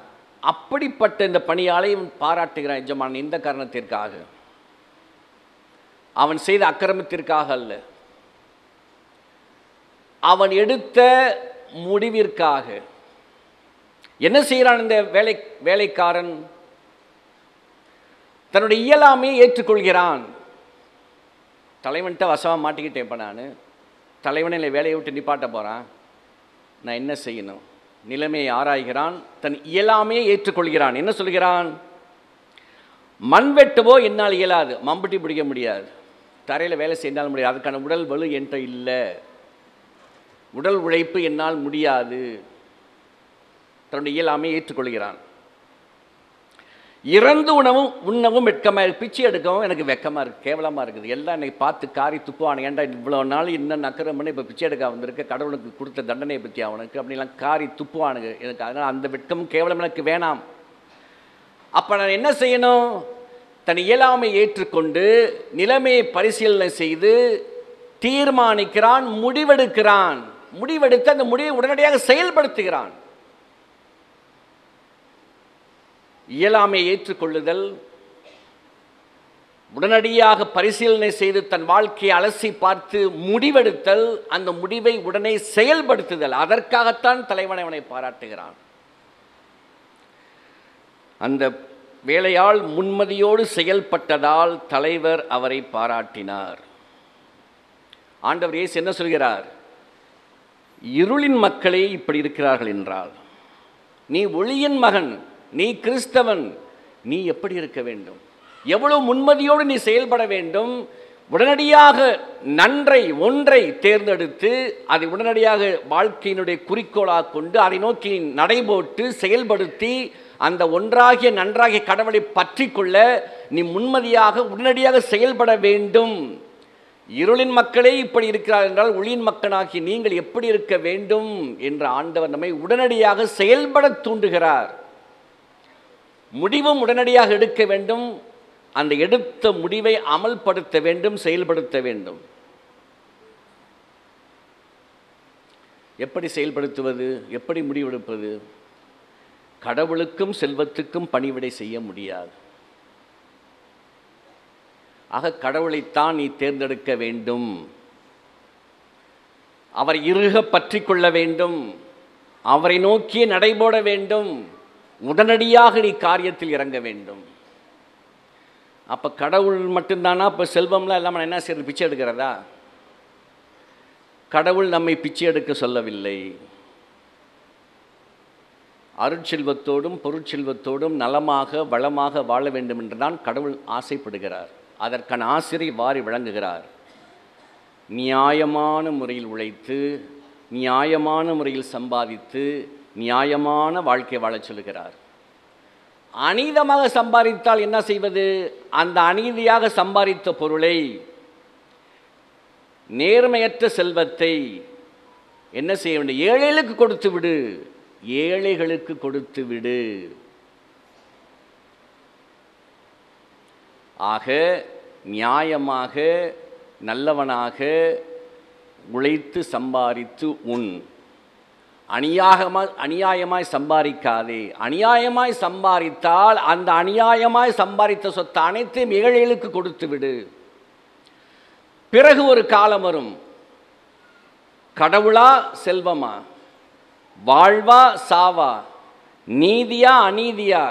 அப்படிப்பட்ட இந்த பணியாளையும் பாராட்டுகிறான் எஜமான். இந்த காரணத்திற்காக, அவன் செய்த அக்கிரமத்திற்காக அல்ல, அவன் எடுத்த முடிவிற்காக. என்ன செய்கிறான் இந்த வேலைக்காரன்? தன்னுடைய இயலாமையை ஏற்றுக்கொள்கிறான். தலைவன்கிட்ட வசமாக மாட்டிக்கிட்டேன், இப்போ நான் தலைவனை வேலையை விட்டு நிப்பாட்ட போகிறான், நான் என்ன செய்யணும்? நிலைமையை ஆராய்கிறான், தன் இயலாமையை ஏற்றுக்கொள்கிறான். என்ன சொல்கிறான்? மண் வெட்டவோ என்னால் இயலாது, மம்பட்டி பிடிக்க முடியாது, தரையில் வேலை செய்தாலும் முடியாது, அதுக்கான உடல் வலு என்கிட்ட இல்லை, உடல் உழைப்பு என்னால் முடியாது. தன்னுடைய இயலாமையை ஏற்றுக்கொள்கிறான். இறந்து உண்ணவும் வெட்கமாக இருக்குது, பிச்சை எடுக்கவும் எனக்கு வெட்கமாக இருக்குது, கேவலமாக இருக்குது. எல்லாம் என்னை பார்த்து காரி துப்புவான். ஏன்டா இவ்வளோ நாள் இன்னும் அக்கிரமம் பண்ணி இப்போ பிச்சை எடுக்க வந்திருக்கு, கடவுளுக்கு கொடுத்த தண்டனையை பற்றி அவனுக்கு அப்படிலாம் காரி துப்புவானுங்க எனக்கு. அதனால் அந்த வெட்கம் கேவலம் எனக்கு வேணாம். அப்போ நான் என்ன செய்யணும்? தன் இயலாமை ஏற்றுக்கொண்டு நிலைமையை பரிசீலனை செய்து தீர்மானிக்கிறான், முடிவெடுக்கிறான். முடிவெடுத்து அந்த முடிவை உடனடியாக செயல்படுத்துகிறான். இயலாமை ஏற்றுக்கொள்ளுதல், உடனடியாக பரிசீலனை செய்து தன் வாழ்க்கையை அலசி பார்த்து முடிவெடுத்தல், அந்த முடிவை உடனே செயல்படுத்துதல். அதற்காகத்தான் தலைவன் அவனை பாராட்டுகிறான். அந்த வேலையாள் முன்மதியோடு செயல்பட்டதால் தலைவர் அவரை பாராட்டினார். ஆண்டவர் இயேசு என்ன சொல்கிறார்? இருளின் மக்களே இப்படி இருக்கிறார்கள் என்றால், நீ ஒளியின் மகன், நீ கிறிஸ்தவன், நீ எப்படி இருக்க வேண்டும்? எவ்வளவு முன்மதியோடு நீ செயல்பட வேண்டும்? உடனடியாக ஒன்றை தேர்ந்தெடுத்து அதை உடனடியாக வாழ்க்கையினுடைய குறிக்கோளாக கொண்டு அதை நோக்கி நடைபோட்டு செயல்படுத்தி அந்த ஒன்றாகிய நன்றாகிய கடவுளை பற்றி கொள்ள நீ முன்மதியாக உடனடியாக செயல்பட வேண்டும். இருளின் மக்களே இப்படி இருக்கிறார் என்றால் ஒளியின் மக்களாகிய நீங்கள் எப்படி இருக்க வேண்டும் என்ற ஆண்டவர் நம்மை உடனடியாக செயல்பட தூண்டுகிறார். முடிவும் உடனடியாக எடுக்க வேண்டும். அந்த எடுத்த முடிவை அமல்படுத்த வேண்டும், செயல்படுத்த வேண்டும். எப்படி செயல்படுத்துவது? எப்படி முடிவெடுப்பது? கடவுளுக்கும் செல்வத்துக்கும் பணிவிடை செய்ய முடியாது. ஆக கடவுளைத்தான் நீ தேர்ந்தெடுக்க வேண்டும். அவரை இறுக பற்றி கொள்ள வேண்டும். அவரை நோக்கியே நடைபோட வேண்டும். உடனடியாக நீ காரியத்தில் இறங்க வேண்டும். அப்போ கடவுள் மட்டும்தானா? இப்போ செல்வம்லாம் இல்லாமல் என்ன செய்யறது? பிச்சை எடுக்கிறதா? கடவுள் நம்மை பிச்சை எடுக்க சொல்லவில்லை. அருட்செல்வத்தோடும் பொருட்செல்வத்தோடும் நலமாக வளமாக வாழ வேண்டும் என்றுதான் கடவுள் ஆசைப்படுகிறார். அதற்கான ஆசிரை வாரி வழங்குகிறார். நியாயமான முறையில் உழைத்து, நியாயமான முறையில் சம்பாதித்து, நியாயமான வாழ்க்கை வாழச் சொல்லுகிறார். அநீதமாக சம்பாதித்தால் என்ன செய்வது? அந்த அநீதியாக சம்பாதித்த பொருளை, நேர்மையற்ற செல்வத்தை என்ன செய்ய வேண்டும்? ஏழைகளுக்கு கொடுத்து விடு. ஏழைகளுக்கு கொடுத்து விடு. ஆக நியாயமாக நல்லவனாக உழைத்து சம்பாதித்து உண். அநியாயமாய் சம்பாதிக்காதே. அநியாயமாய் சம்பாதித்தால் அந்த அநியாயமாய் சம்பாதித்த சொத்து அனைத்தையும் ஏழைகளுக்கு கொடுத்து விடு. பிறகு ஒரு காலம் வரும். கடவுளா செல்வமா? வாழ்வா சாவா? நீதியா அநீதியா?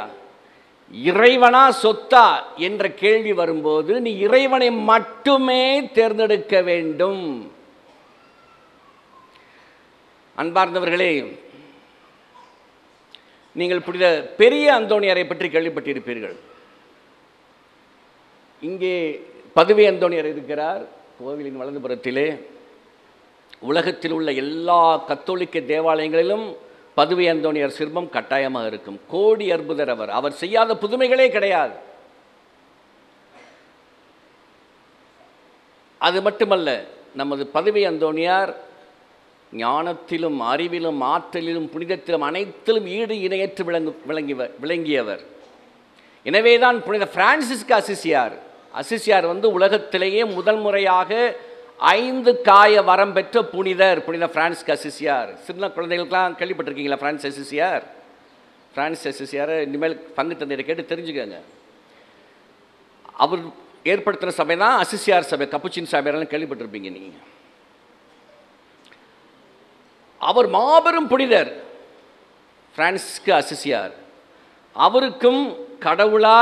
இறைவனா சொத்தா என்ற கேள்வி வரும்போது நீ இறைவனை மட்டுமே தேர்ந்தெடுக்க வேண்டும். அன்பார்ந்தவர்களே, நீங்கள் புனித பெரிய அந்தோணியாரை பற்றி கேள்விப்பட்டிருப்பீர்கள். இங்கே பதுவை அந்தோணியார் இருக்கிறார் கோவிலின் வலதுபுறத்திலே. உலகத்தில் உள்ள எல்லா கத்தோலிக்க தேவாலயங்களிலும் பதுவை அந்தோணியார் சிற்பம் கட்டாயமாக இருக்கும். கோடி அற்புதர் அவர். அவர் செய்யாத புதுமைகளே கிடையாது. அது மட்டுமல்ல, நமது பதுவை அந்தோணியார் ஞானத்திலும் அறிவிலும் ஆற்றலிலும் புனிதத்திலும் அனைத்திலும் ஈடு இணையற்று விளங்கியவர். எனவேதான் புனித பிரான்சிஸ்கு அசிசியார் உலகத்திலேயே முதல் முறையாக 5 காய வரம் பெற்ற புனிதர் புனித பிரான்சிஸ்கு அசிசியார். சின்ன குழந்தைகளுக்கெல்லாம் கேள்விப்பட்டிருக்கீங்களா? பிரான்சிஸ் அசிசியார் இனிமேல் பங்கு தந்தையை கேட்டு தெரிஞ்சுக்கங்க. அவர் ஏற்படுத்தின சபை தான் அசிசியார் சபை, கப்புச்சின் சபையெல்லாம் கேள்விப்பட்டிருப்பீங்க நீங்கள். அவர் மாபெரும் புனிதர் பிரான்சிஸ்கு அசிசியார். அவருக்கும் கடவுளா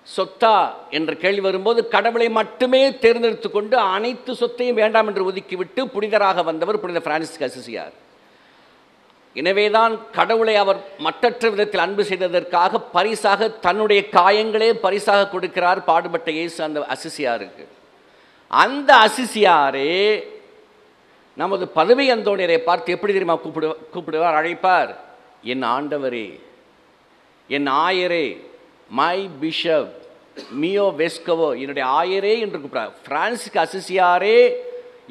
சொத்தா என்ற கேள்வி வரும்போது கடவுளை மட்டுமே தேர்ந்தெடுத்து கொண்டு அனைத்து சொத்தையும் வேண்டாம் என்று ஒதுக்கிவிட்டு புனிதராக வந்தவர் புனித பிரான்சிஸ்கு அசிசியார். எனவேதான் கடவுளை அவர் மற்றற்ற விதத்தில் அன்பு செய்ததற்காக பரிசாக தன்னுடைய காயங்களே பரிசாக கொடுக்கிறார் பாடுபட்ட இயேசு அந்த அசிசியாருக்கு. அந்த அசிசியாரே நமது பதுவை அந்தோணியரை பார்த்து எப்படி தெரியுமா கூப்பிடுவார், அழைப்பார்? என் ஆண்டவரே, என் ஆயரே, மை பிஷப், மியோ வெஸ்கவோ, என்னுடைய ஆயரே என்று கூப்பிடுறார். பிரான்சிஸ்கு அசிசியாரே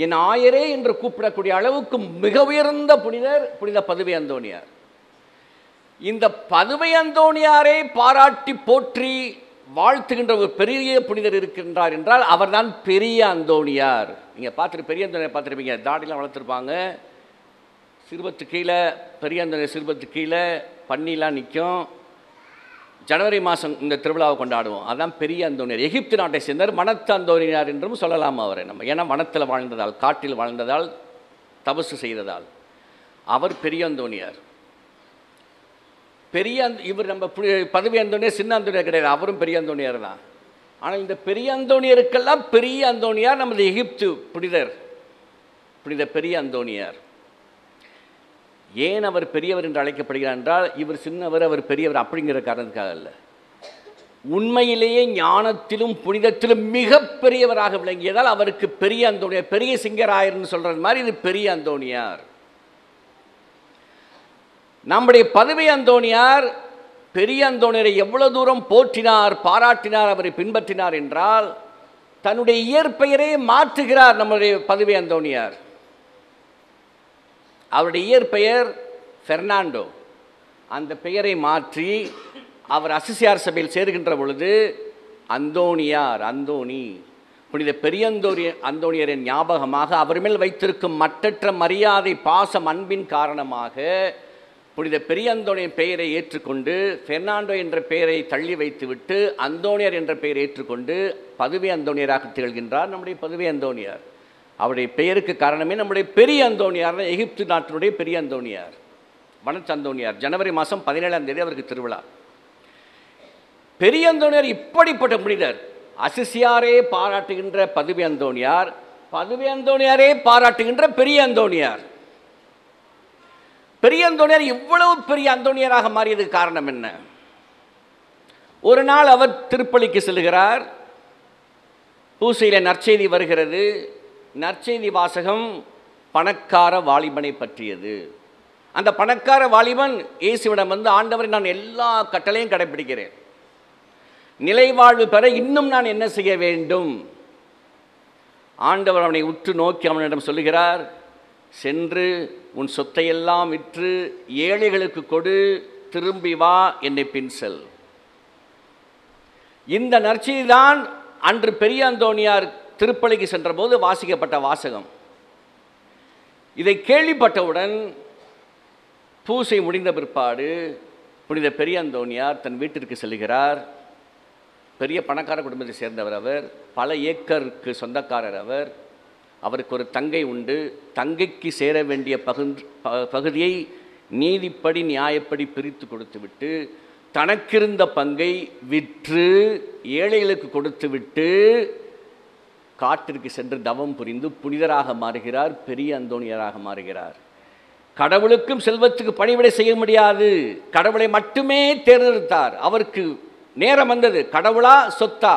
என் ஆயரே என்று கூப்பிடக்கூடிய அளவுக்கு மிக உயர்ந்த புனிதர் புனித பதுவை அந்தோணியார். இந்த பதுவை அந்தோணியாரை பாராட்டி போற்றி வாழ்த்துகின்ற ஒரு பெரிய புனிதர் இருக்கின்றார் என்றால் அவர்தான் பெரிய அந்தோணியார். நீங்கள் பெரிய அந்தோணியார் பார்த்துருப்பீங்க. தாடிலாம் வளர்த்துருப்பாங்க. சிறுபத்து கீழே பெரிய அந்தோணியார் சிறுபத்து கீழே பன்னிலாம் நிற்கும். ஜனவரி மாதம் இந்த திருவிழாவை கொண்டாடுவோம். அதுதான் பெரிய அந்தோணியார். எகிப்து நாட்டை சேர்ந்தவர். மனத்து அந்தோணியார் என்றும் சொல்லலாம் அவரை நம்ம. ஏன்னா வனத்தில் வாழ்ந்ததால், காட்டில் வாழ்ந்ததால், தபசு செய்ததால் அவர் பெரிய அந்தோணியார். இவர் நம்ம பதவி அந்தோனியார் சின்ன அந்தோனியார் கிடையாது, அவரும் பெரிய அந்தோனியார் தான். ஆனால் இந்த பெரிய அந்தோனியருக்கெல்லாம் பெரிய அந்தோனியார் நமது எகிப்து புனித பெரிய அந்தோனியார். ஏன் அவர் பெரியவர் என்று அழைக்கப்படுகிறார் என்றால், இவர் சின்னவர் அவர் பெரியவர் அப்படிங்கிற காரணத்துக்காக அல்ல, உண்மையிலேயே ஞானத்திலும் புனிதத்திலும் மிக பெரியவராக விளங்கியதால் அவருக்கு பெரிய அந்தோனியார், பெரிய சிங்கராயர்னு சொல்றது மாதிரி இது பெரிய அந்தோனியார். நம்முடைய பதவி அந்தோனியார் பெரிய அந்தோனியரை எவ்வளவு தூரம் போற்றினார், பாராட்டினார், அவரை பின்பற்றினார் என்றால் தன்னுடைய இயற்பெயரை மாற்றுகிறார். நம்முடைய பதவி அந்தோனியார் அவருடைய இயற்பெயர் பெர்னாண்டோ. அந்த பெயரை மாற்றி அவர் அசிசியார் சபையில் சேருகின்ற பொழுது அந்தோனி புனித பெரிய அந்தோனியரின் ஞாபகமாக அவர் மேல் வைத்திருக்கும் மற்றற்ற மரியாதை, பாசம், அன்பின் காரணமாக புனித பெரிய அந்தோனியின் பெயரை ஏற்றுக்கொண்டு பெர்னாண்டோ என்ற பெயரை தள்ளி வைத்துவிட்டு அந்தோனியார் என்ற பெயரை ஏற்றுக்கொண்டு பதவி அந்தோனியராக திகழ்கின்றார் நம்முடைய பதவி அந்தோனியார். அவருடைய பெயருக்கு காரணமே நம்முடைய பெரிய அந்தோனியார், எகிப்து நாட்டினுடைய பெரிய அந்தோனியார், வனத்து அந்தோனியார். ஜனவரி மாதம் 17ஆம் தேதி அவருக்கு திருவிழா. பெரிய அந்தோனியார் இப்படிப்பட்ட புனிதர். அசிசியாரே பாராட்டுகின்ற பதவி அந்தோனியார், பதவி அந்தோனியாரே பாராட்டுகின்ற பெரிய அந்தோனியார். பெரிய அந்தோனியார் இவ்வளவு பெரிய அந்தோனியராக மாறியதுக்கு காரணம் என்ன? ஒரு நாள் அவர் திருப்பலிக்கு செல்கிறார். பூசையில் நற்செய்தி வருகிறது. நற்செய்தி வாசகம் பணக்கார வாலிபனை பற்றியது. அந்த பணக்கார வாலிபன் இயேசுவிடம் வந்து, ஆண்டவரை, நான் எல்லா கட்டளையும் கடைபிடிக்கிறேன், நிலைவாழ்வு பெற இன்னும் நான் என்ன செய்ய வேண்டும்? ஆண்டவர் அவனை உற்று நோக்கி அவனிடம் சொல்லுகிறார், சென்று உன் சொத்தையெல்லாம் விற்று ஏழைகளுக்கு கொடு, திரும்பி வா, என்னை பின் செல். இந்த நற்செய்திதான் அன்று பெரிய அந்தோனியார் திருப்பலிக்கு சென்றபோது வாசிக்கப்பட்ட வாசகம். இதை கேள்விப்பட்டவுடன் பூசை முடிந்த பிற்பாடு புனித பெரிய அந்தோனியார் தன் வீட்டிற்கு செல்கிறார். பெரிய பணக்கார குடும்பத்தை சேர்ந்தவர் அவர், பல ஏக்கருக்கு சொந்தக்காரர் அவர். அவருக்கு ஒரு தங்கை உண்டு. தங்கைக்கு சேர வேண்டிய பகுதியை நீதிப்படி நியாயப்படி பிரித்து கொடுத்துவிட்டு தனக்கிருந்த பங்கை விற்று ஏழைகளுக்கு கொடுத்துவிட்டு காட்டிற்கு சென்று தவம் புரிந்து புனிதராக மாறுகிறார், பெரிய அந்தோனியராக மாறுகிறார். கடவுளுக்கும் செல்வத்துக்கு பணிவிடை செய்ய முடியாது, கடவுளை மட்டுமே தேர்ந்தெடுத்தார். அவருக்கு நேரம் வந்தது, கடவுளா சொத்தா?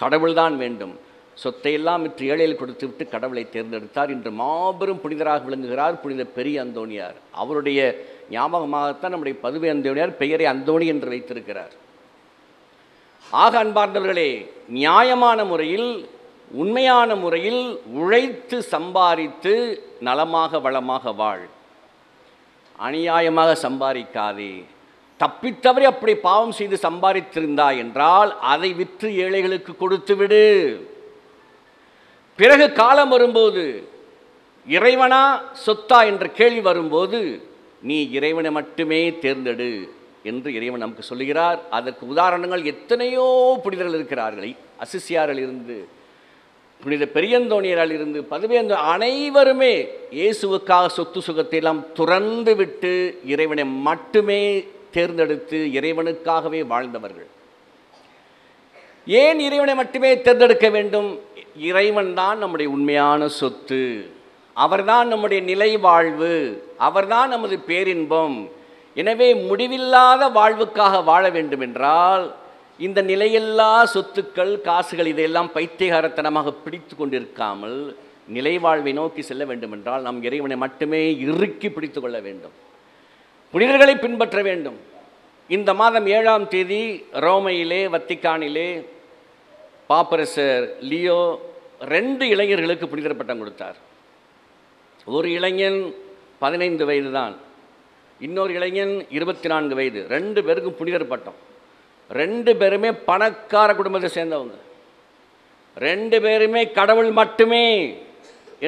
கடவுள்தான் வேண்டும். சொத்தையெல்லாம் விற்று ஏழையில் கொடுத்து விட்டு கடவுளை தேர்ந்தெடுத்தார். இன்று மாபெரும் புனிதராக விளங்குகிறார் புனித பெரிய அந்தோனியார். அவருடைய ஞாபகமாகத்தான் நம்முடைய பதவி அந்தோனியார் பெயரை அந்தோணி என்று வைத்திருக்கிறார். ஆக அன்பார்ந்தவர்களே, நியாயமான முறையில், உண்மையான முறையில் உழைத்து சம்பாதித்து நலமாக வளமாக வாழ். அநியாயமாக சம்பாதிக்காதே. தப்பித்தவரை அப்படி பாவம் செய்து சம்பாதித்திருந்தாய் என்றால் அதை விற்று ஏழைகளுக்கு கொடுத்து விடு. பிறகு காலம் வரும்போது இறைவனா சொத்தா என்ற கேள்வி வரும்போது நீ இறைவனை மட்டுமே தேர்ந்தெடு என்று இறைவன் நமக்கு சொல்லுகிறார். அதற்கு உதாரணங்கள் எத்தனையோ புனிதர்கள் இருக்கிறார்கள். அசிசியாரில் இருந்து, புனித பெரியந்தோனியரால் இருந்து, பதவியந்தோ அனைவருமே இயேசுவுக்காக சொத்து சுகத்தை எல்லாம் துறந்து விட்டு இறைவனை மட்டுமே தேர்ந்தெடுத்து இறைவனுக்காகவே வாழ்ந்தவர்கள். ஏன் இறைவனை மட்டுமே தேர்ந்தெடுக்க வேண்டும்? இறைவன் தான் நம்முடைய உண்மையான சொத்து, அவர்தான் நம்முடைய நிலை வாழ்வு, அவர்தான் நமது பேரின்பம். எனவே முடிவில்லாத வாழ்வுக்காக வாழ வேண்டும் என்றால் இந்த நிலையில்லா சொத்துக்கள், காசுகள் இதையெல்லாம் பைத்தியகாரத்தனமாக பிடித்து கொண்டிருக்காமல் நிலை வாழ்வை நோக்கி செல்ல வேண்டும் என்றால் நாம் இறைவனை மட்டுமே இறுக்கி பிடித்து கொள்ள வேண்டும், புனிதர்களை பின்பற்ற வேண்டும். இந்த மாதம் 7ஆம் தேதி ரோமையிலே, வத்திக்கானிலே பாப்பரசர் லியோ 2 இளைஞர்களுக்கு புனிதர் பட்டம் கொடுத்தார். ஒரு இளைஞன் 15 வயது தான், இன்னொரு இளைஞன் 24 வயது. 2 பேருக்கும் புனிதர் பட்டம். 2 பேருமே பணக்கார குடும்பத்தை சேர்ந்தவங்க. 2 பேருமே கடவுள் மட்டுமே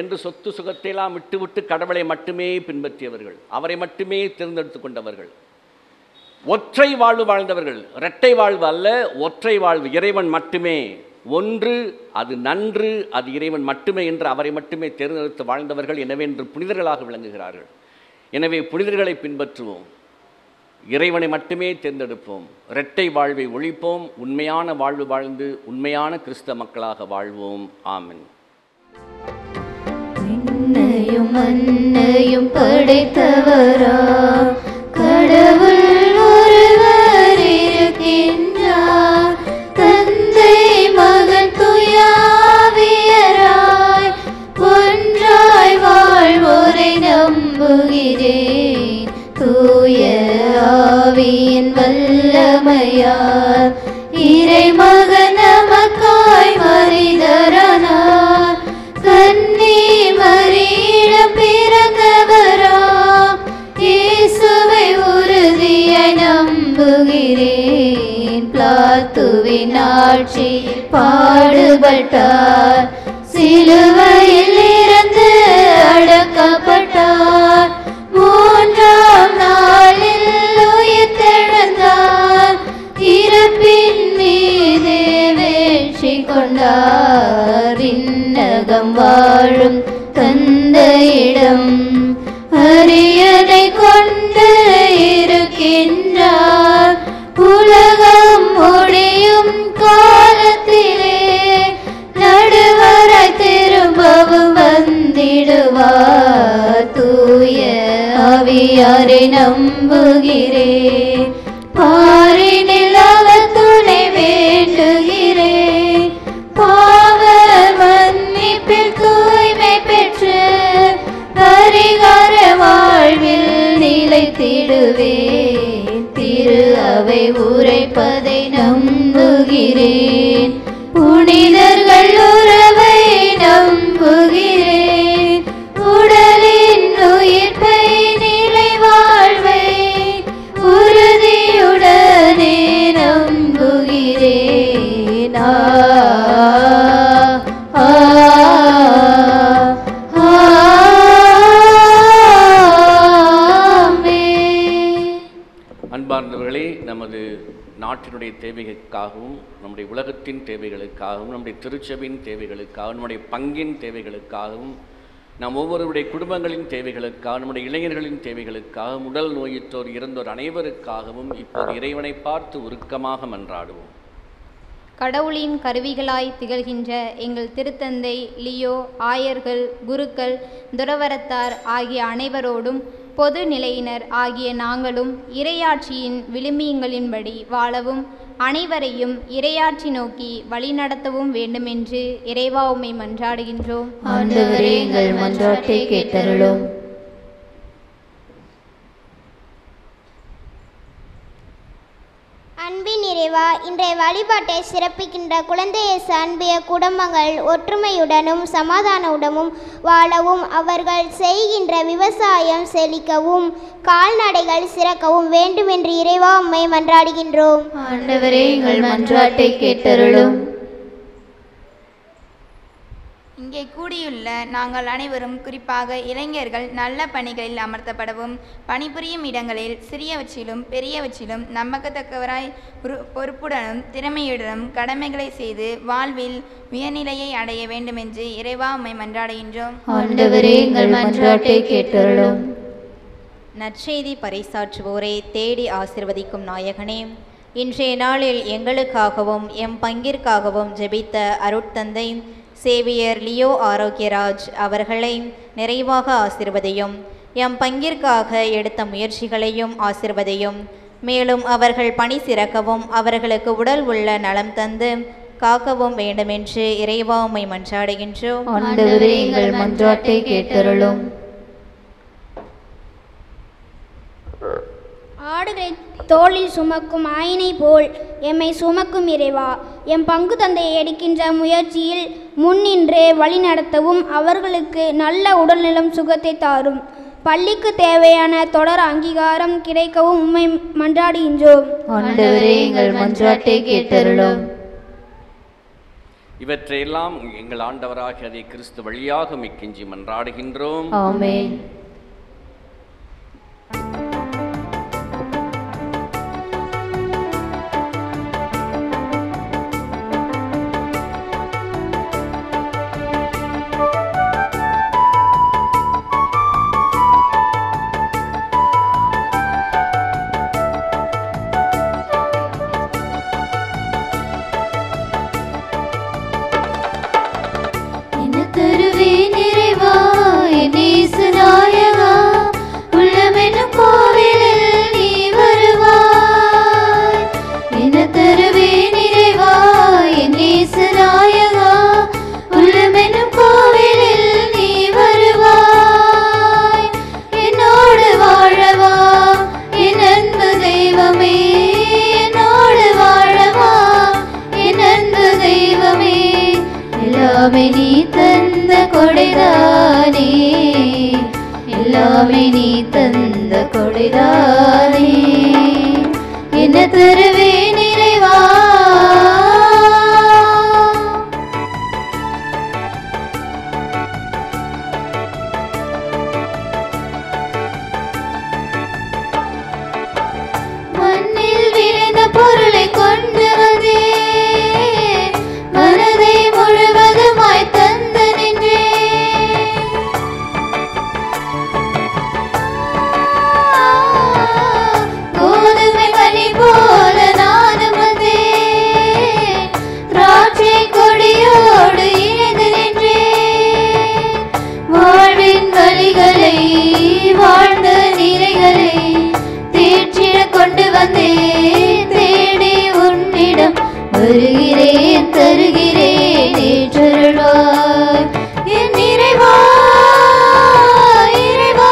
என்று சொத்து சுகத்தையெல்லாம் விட்டுவிட்டு கடவுளை மட்டுமே பின்பற்றியவர்கள், அவரை மட்டுமே தேர்ந்தெடுத்து கொண்டவர்கள். ஒற்றை வாழ்வு வாழ்ந்தவர்கள். இரட்டை வாழ்வு அல்ல, ஒற்றை வாழ்வு. இறைவன் மட்டுமே ஒன்று, அது நன்று, அது இறைவன் மட்டுமே என்று அவரை மட்டுமே தேர்ந்தெடுத்து வாழ்ந்தவர்கள். எனவே இன்று புனிதர்களாக விளங்குகிறார்கள். எனவே புனிதர்களை பின்பற்றுவோம். இறைவனை மட்டுமே தேர்ந்தெடுப்போம். இரட்டை வாழ்வை ஒழிப்போம். உண்மையான வாழ்வு வாழ்ந்து உண்மையான கிறிஸ்தவ மக்களாக வாழ்வோம். ஆமென். விண்ணையும் மண்ணையும் படைத்தவரா கடவுள் ஒருவர் இருக்கின்றார். தந்தை மகன் துயாவியராய் ஒன்றாய் வாழ்வோரை நம்புகிறேன். தூய ஆவியின் வல்லமையால் இறைமகன் நமக்காய் மரிதரானார். கன்னி மரியிடம் பிறந்தவராம் இயேசுவை உறுதியாய் நம்புகிறேன். பிலாத்துவின் ஆட்சியில் பாடுபட்டார். சிலுவையில் இருந்து அடக்கப்பட்டார். மூன்றாம் நாளில் உயிர்த்தெழுந்தார். இறப்பின் மீது வெற்றி கொண்டார். விண்ணகம் வாழும் தந்தையிடம் அரியணை கொண்டு இருக்கின்றார். உலகம் முடியும் காலத்திலே நடுவராய் திரும்பவும் வந்திடுவார். தூய ஆவியாரை நம்புகிறேன். பாரினில் அவர் துணை வேண்டுகிறேன். பாவ மன்னிப்பில் தூய்மை பெற்று பரிகார வாழ்வில் நிலைத்திடுவேன். திரு அவை உரைப்பதை நம்புகிறேன். புனிதர்கள் உறவை நம்புகிறேன். உடலின் உயிர்ப்பை நிலை வாழ்வை உறுதியுடனே நம்புகிறேன். அன்பார்ந்தவர்களே, நமது நாட்டினுடைய தேவைகளுக்காகவும் நம்முடைய உலகத்தின் தேவைகளுக்காகவும் நம்முடைய திருச்சபையின் தேவைகளுக்காகவும் நம்முடைய பங்கின் தேவைகளுக்காகவும் நாம் ஒவ்வொருவருடைய குடும்பங்களின் தேவைகளுக்காக நம்முடைய இளைஞர்களின் தேவைகளுக்காகவும் உடல் நோயுற்றோர் இறந்தோர் அனைவருக்காகவும் இப்போது இறைவனை பார்த்து உருக்கமாக மன்றாடுவோம். கடவுளின் கருவிகளாய் திகழ்கின்ற எங்கள் திருத்தந்தை லியோ, ஆயர்கள், குருக்கள், துறவரத்தார் ஆகிய அனைவரோடும் பொது நிலையினர் ஆகிய நாங்களும் இறையாட்சியின் விழுமியங்களின்படி வாழவும் அனைவரையும் இறையாட்சி நோக்கி வழிநடத்தவும் வேண்டுமென்று இறைவா உம்மை மன்றாடுகின்றோம். ஆண்டவரே, எங்கள் மன்றாட்டை கேட்டருளும். அன்பின் இறைவா, இன்றைய வழிபாட்டை சிறப்பிக்கின்ற குழந்தை இயேசு அன்பிய குடும்பங்கள் ஒற்றுமையுடனும் சமாதானமுடனும் வாழவும், அவர்கள் செய்கின்ற விவசாயம் செழிக்கவும், கால்நடைகள் சிறக்கவும் வேண்டும் என்று இறைவா உம்மை மன்றாடுகின்றோம். ஆண்டவரே, எங்கள் மன்றாட்டை கேட்டருளும். இங்கே கூடியுள்ள நாங்கள் அனைவரும், குறிப்பாக இளைஞர்கள் நல்ல பணிகளில் அமர்த்தப்படவும், பணிபுரியும் இடங்களில் சிறியவற்றிலும் பெரியவற்றிலும் நம்பக்கத்தக்கவராய் பொறுப்புடனும் திறமையுடனும் கடமைகளை செய்து வாழ்வில் உயர்நிலையை அடைய வேண்டுமென்று இறைவா உம்மை மன்றாடுகின்றோம். ஆண்டவரே, எங்கள் மன்றாட்டை கேட்டருளும். நற்செய்தி பறைசாற்றுவோரை தேடி ஆசிர்வதிக்கும் நாயகனே, இன்றைய நாளில் எங்களுக்காகவும் எம் பங்கிற்காகவும் ஜெபித்த அருட்தந்தை சேவியர் லியோ ஆரோக்கியராஜ் அவர்களை நிறைவாக ஆசிர்வதியும். எம் பங்கிற்காக எடுத்த முயற்சிகளையும் ஆசிர்வதியும். மேலும் அவர்கள் பணி சிறக்கவும் அவர்களுக்கு உடல் உள்ள நலம் தந்து காக்கவும் வேண்டுமென்று இறைவா உம்மை மன்றாடுகின்றோம். ஆண்டவரே, எங்கள் மன்றாட்டை கேட்டருளும். ஆடுகளை தோளில் சுமக்கும் ஆயினை போல் எம்மை சுமக்கும் இறைவா, எம் பங்கு தந்தையை எடுக்கின்ற முயற்சியில் முன்னின்று வழிநடத்தவும் அவர்களுக்கு நல்ல உடல்நலம் சுகத்தை தாரும். பள்ளிக்கு தேவையான தொடர் அங்கீகாரம் கிடைக்கவும் உம்மை மன்றாடுகின்றோம். ஆண்டவரே, எங்கள் மன்றாட்டை கேட்டருளும். இவற்றையெல்லாம் எங்கள் ஆண்டவராகிய கிறிஸ்து வழியாக மிக்கெஞ்சி மன்றாடுகின்றோம். ஆமென். கொடைதானே என்ன தருவேன் இறைவா. மண்ணில் விளைந்த பொருளை கொண்டு வந்தே மனதை முழுவதுமாய் தந்து நின்றே. கோதுமை மணி போல நானும் வந்தேன் திராட்சை கொடியோடு இணைந்து நின்றேன். வாழ்வின் வழிகளை வாழ்ந்த நிறைகளை தேற்றிட கொண்டு வந்தேன். தேடி உன்னிடம் வருகிறேன் தருகிறேன் ஏற்றருள்வாய் என் இறைவா. இறைவா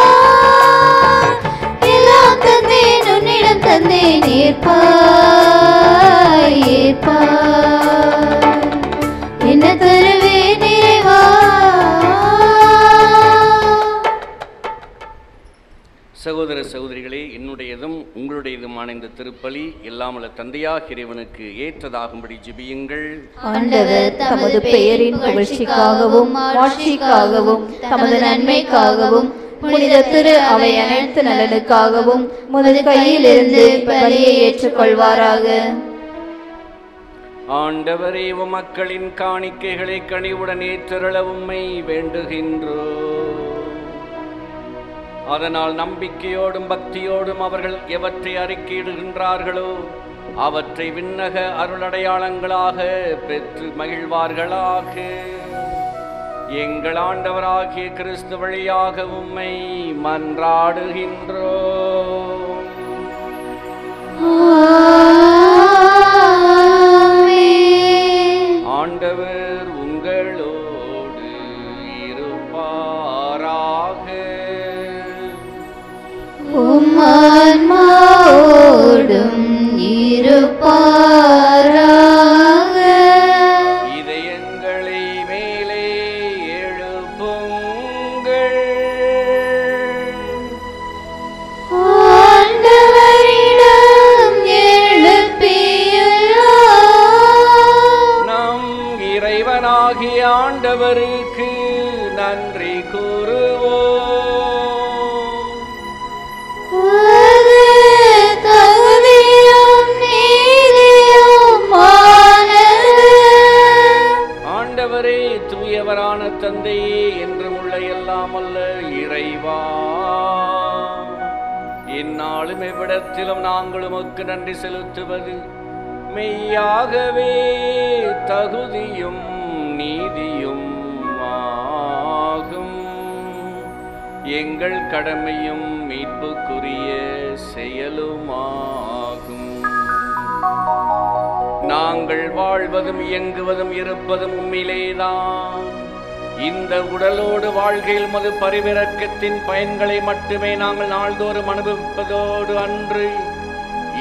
எல்லாம் தந்தேன் உன்னிடம் தந்தேன் ஏற்பாய் ஏற்பாய் என்ன தருவேன் இறைவா. சகோதர சகோதரிகளே, என்னுடையதும் உங்களுடையதுமான இந்த திருப்பலி எல்லாமல்ல தந்தையாக இறைவனுக்கு ஏற்றதாகும்படி ஜெபியுங்கள். ஆண்டவர் தமது பெயரின் புகழ்ச்சிக்காகவும் மாட்சிக்காகவும் தமது நன்மைக்காகவும் புனித திரு அவை அனைத்து நலனுக்காகவும் முது கையிலிருந்து பலியை ஏற்றுக்கொள்வாராக. ஆண்டவரே, மக்களின் காணிக்கைகளை கனிவுடன் ஏற்றருள உம்மை வேண்டுகின்றோம். அதனால் நம்பிக்கையோடும் பக்தியோடும் அவர்கள் எவற்றை அறிக்கையிடுகின்றார்களோ அவற்றை விண்ணக அருளடையாளங்களாக பெற்று மகிழ்வார்களாக. எங்கள் ஆண்டவராகிய கிறிஸ்து வழியாக உம்மை மன்றாடுகின்றோம். ஆண்டவர் உங்களோடு இருப்பாராக. உம்மான்மாவோடும் இருப்பாராக. இதயங்களை மேலே எழுப்புங்கள். ஆண்டவரிடம் எழுப்பியுள்ளோம். நம் இறைவனாகிய ஆண்டவருக்கு நன்றி கூறுவோம். ஆண்டவரே, தூயவரான தந்தையே, என்றும் உள்ள எல்லாம் அல்ல இறைவா, இந்நாளும் எவ்விடத்திலும் நாங்கள் உமக்கு நன்றி செலுத்துவது மெய்யாகவே தகுதியும் நீதியும் ஆகும். எங்கள் கடமையும் மீட்புக்குரிய செயலுமாகும். நாங்கள் வாழ்வதும் இயங்குவதும் இருப்பதும் உம்மிலேதான். இந்த உடலோடு வாழ்கையில் மது பரிவிரக்கத்தின் பயன்களை மட்டுமே நாங்கள் நாள்தோறும் அனுபவிப்பதோடு அன்று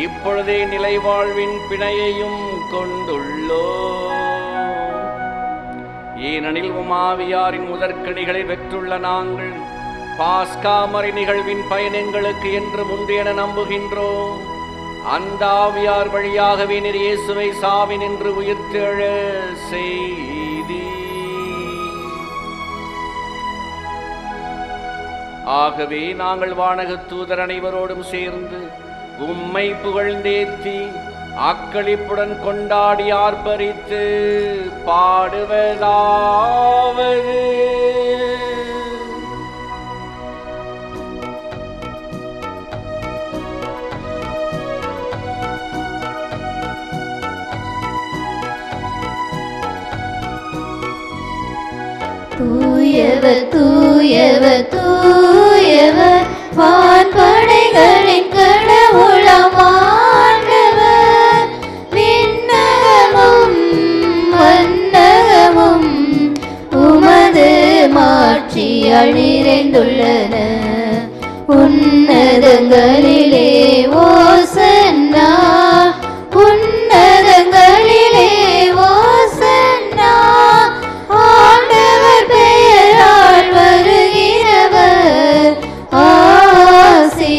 இப்பொழுதே நிலை வாழ்வின் பிணையையும் கொண்டுள்ளோம். ஏனெனில் உமாவியாரின் முதற்கணிகளை பெற்றுள்ள நாங்கள் பாஸ்காமறை நிகழ்வின் பயணங்களுக்கு என்று முந்தையென நம்புகின்றோம். அந்த ஆவியார் வழியாகவே நீர் இயேசுவை சாவினின்று உயிர்த்தெழ செய்தி. ஆகவே நாங்கள் வானகத் தூதர் அனைவரோடும் சேர்ந்து உம்மை புகழ்ந்தேத்தி அக்களிப்புடன் கொண்டாடி ஆர்ப்பரித்து பாடுவதாவது. தூயவர் தூயவர் தூயவர் வான்படைகளின் கடவுளாம் ஆண்டவர். விண்ணகமும் மண்ணகமும் உமது மாட்சியால் நிறைந்துள்ளன. உன்னதங்களிலே ஓசன்னா, உன்னதங்களிலே ஓசன்னா. ஆண்டவர் பெயரால் வருகிறவர் ஆசி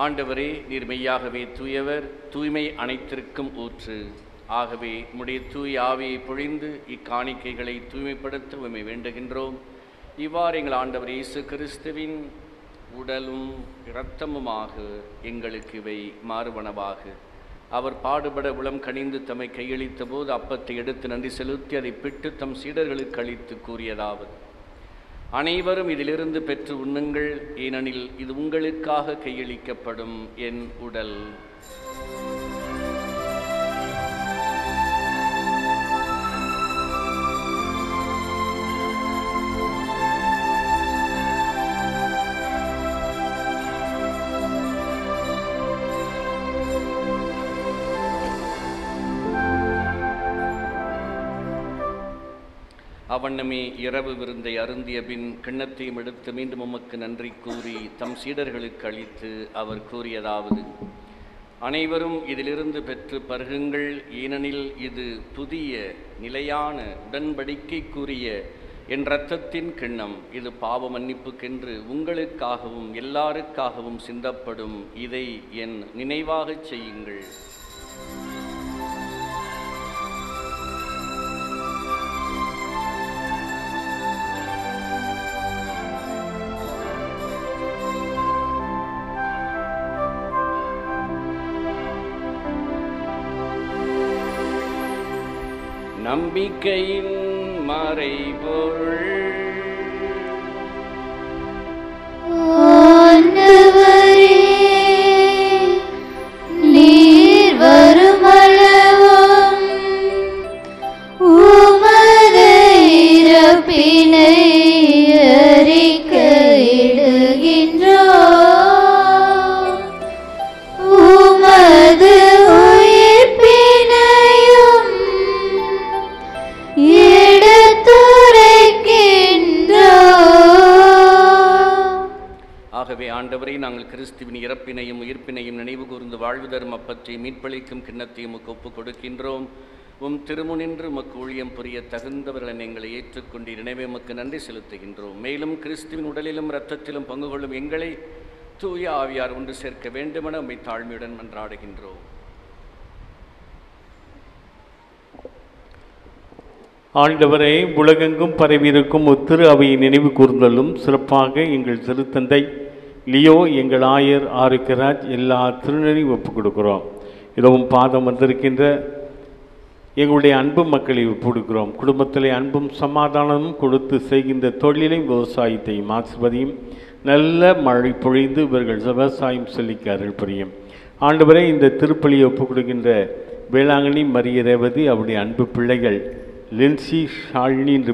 ஆண்டவரே, நீர் மெய்யாகவே தூயவர், தூய்மை அனைத்திற்கும் ஊற்று. ஆகவே உம்முடைய தூய ஆவியை பொழிந்து இக்காணிக்கைகளை தூய்மைப்படுத்த உம்மை வேண்டுகின்றோம். இவ்வாறு எங்கள் ஆண்டவர் இயேசு கிறிஸ்துவின் உடலும் இரத்தமுமாக எங்களுக்கு இவை மாறுவனவாக. அவர் பாடுபட உளம் கனிந்து தம்மை கையளித்த போது அப்பத்தை எடுத்து நன்றி செலுத்தி அதை பிட்டு தம் சீடர்களுக்கு அளித்து கூறியதாவது: அனைவரும் இதிலிருந்து பெற்று உண்ணுங்கள், ஏனெனில் இது உங்களுக்காக கையளிக்கப்படும் என் உடல். அவண்ணமே இரவு விருந்தை அருந்திய பின் கிண்ணத்தையும் எடுத்து மீண்டும் உமக்கு நன்றி கூறி தம் சீடர்களுக்கு அளித்து அவர் கூறியதாவது: அனைவரும் இதிலிருந்து பெற்று பருகுங்கள், ஏனெனில் இது புதிய நிலையான உடன்படிக்கைக்குரிய என் இரத்தத்தின் கிண்ணம். இது பாவ மன்னிப்புக்கென்று உங்களுக்காகவும் எல்லாருக்காகவும் சிந்தப்படும். இதை என் நினைவாகச் செய்யுங்கள். நம்பிக்கையின் மறைபொருள். ஆண்டவரே, நீர் வருமளவும் உமது இறப்பினை அறிக்கையிடுகின்றோம், உமது ஆகவே ஆண்டவரை, நாங்கள் கிறிஸ்துவின் இறப்பினையும் உயிர்ப்பினையும் நினைவு கூர்ந்து வாழ்வு தரும் அப்பத்தை மீட்பளிக்கும் கிண்ணத்தையும் உமக்கு ஒப்புக் கொடுக்கின்றோம். உம் திருமுனின்று உமக்கு ஊழியம் புரிய தகுந்தவர்களை எங்களை ஏற்றுக்கொண்டு நினைவே உமக்கு நன்றி செலுத்துகின்றோம். மேலும் கிறிஸ்துவின் உடலிலும் இரத்தத்திலும் பங்கு கொள்ளும் எங்களை தூய ஆவியார் ஒன்று சேர்க்க வேண்டுமென உம்மை தாழ்மையுடன் மன்றாடுகின்றோம். ஆண்டவரை, உலகெங்கும் பரவியிருக்கும் திரு அவையை நினைவு கூர்ந்தலும் சிறப்பாக எங்கள் திருத்தந்தை லியோ, எங்கள் ஆயர் ஆரோக்கியராஜ் எல்லா திருநரையும் ஒப்புக் கொடுக்கிறோம். இதுவும் பாதம் வந்திருக்கின்ற எங்களுடைய அன்பு மக்களை ஒப்புக் கொடுக்கிறோம். குடும்பத்திலே அன்பும் சமாதானமும் கொடுத்து செய்கின்ற தொழிலையும் விவசாயத்தையும் ஆசிர்வதியும் நல்ல மழை பொழிந்து இவர்கள் விவசாயம் செழிக்க அருள் புரியும். ஆண்டவரை, இந்த திருப்பலியை ஒப்புக் கொடுக்கின்ற வேளாங்கண்ணி மரிய ரேவதி, அவருடைய அன்பு பிள்ளைகள் லின்சி, ஷாலினி என்று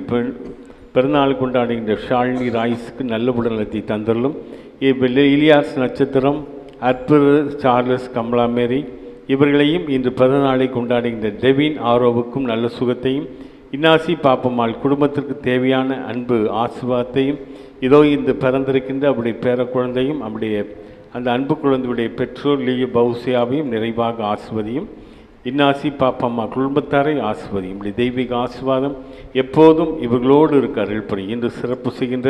பிறநாள் கொண்டாடுகின்ற ஷாலினி ராய்ஸுக்கு நல்ல உடல்நலத்தை தந்துள்ளும். இலியாஸ் நட்சத்திரம், அற்புத சார்லஸ், கமலா மேரி இவர்களையும் இன்று பிறந்தநாளை கொண்டாடுகின்ற டெவின் ஆரோவுக்கும் நல்ல சுகத்தையும், இன்னாசி பாப்பம்மாள் குடும்பத்திற்கு தேவையான அன்பு ஆசீர்வாதத்தையும், இதோ இந்த பிறந்திருக்கின்ற அவருடைய பேர குழந்தையும் அவருடைய அந்த அன்பு குழந்தையுடைய பெற்றோர் லியோ பவுசியாவையும் நிறைவாக ஆசிர்வதியும். இன்னாசி பாப்பம்மா குடும்பத்தாரை ஆசிர்வதியும். இப்படி தெய்வீக ஆசீர்வாதம் எப்போதும் இவர்களோடு இருக்க அருள் புரியும். இன்று சிறப்பு செய்கின்ற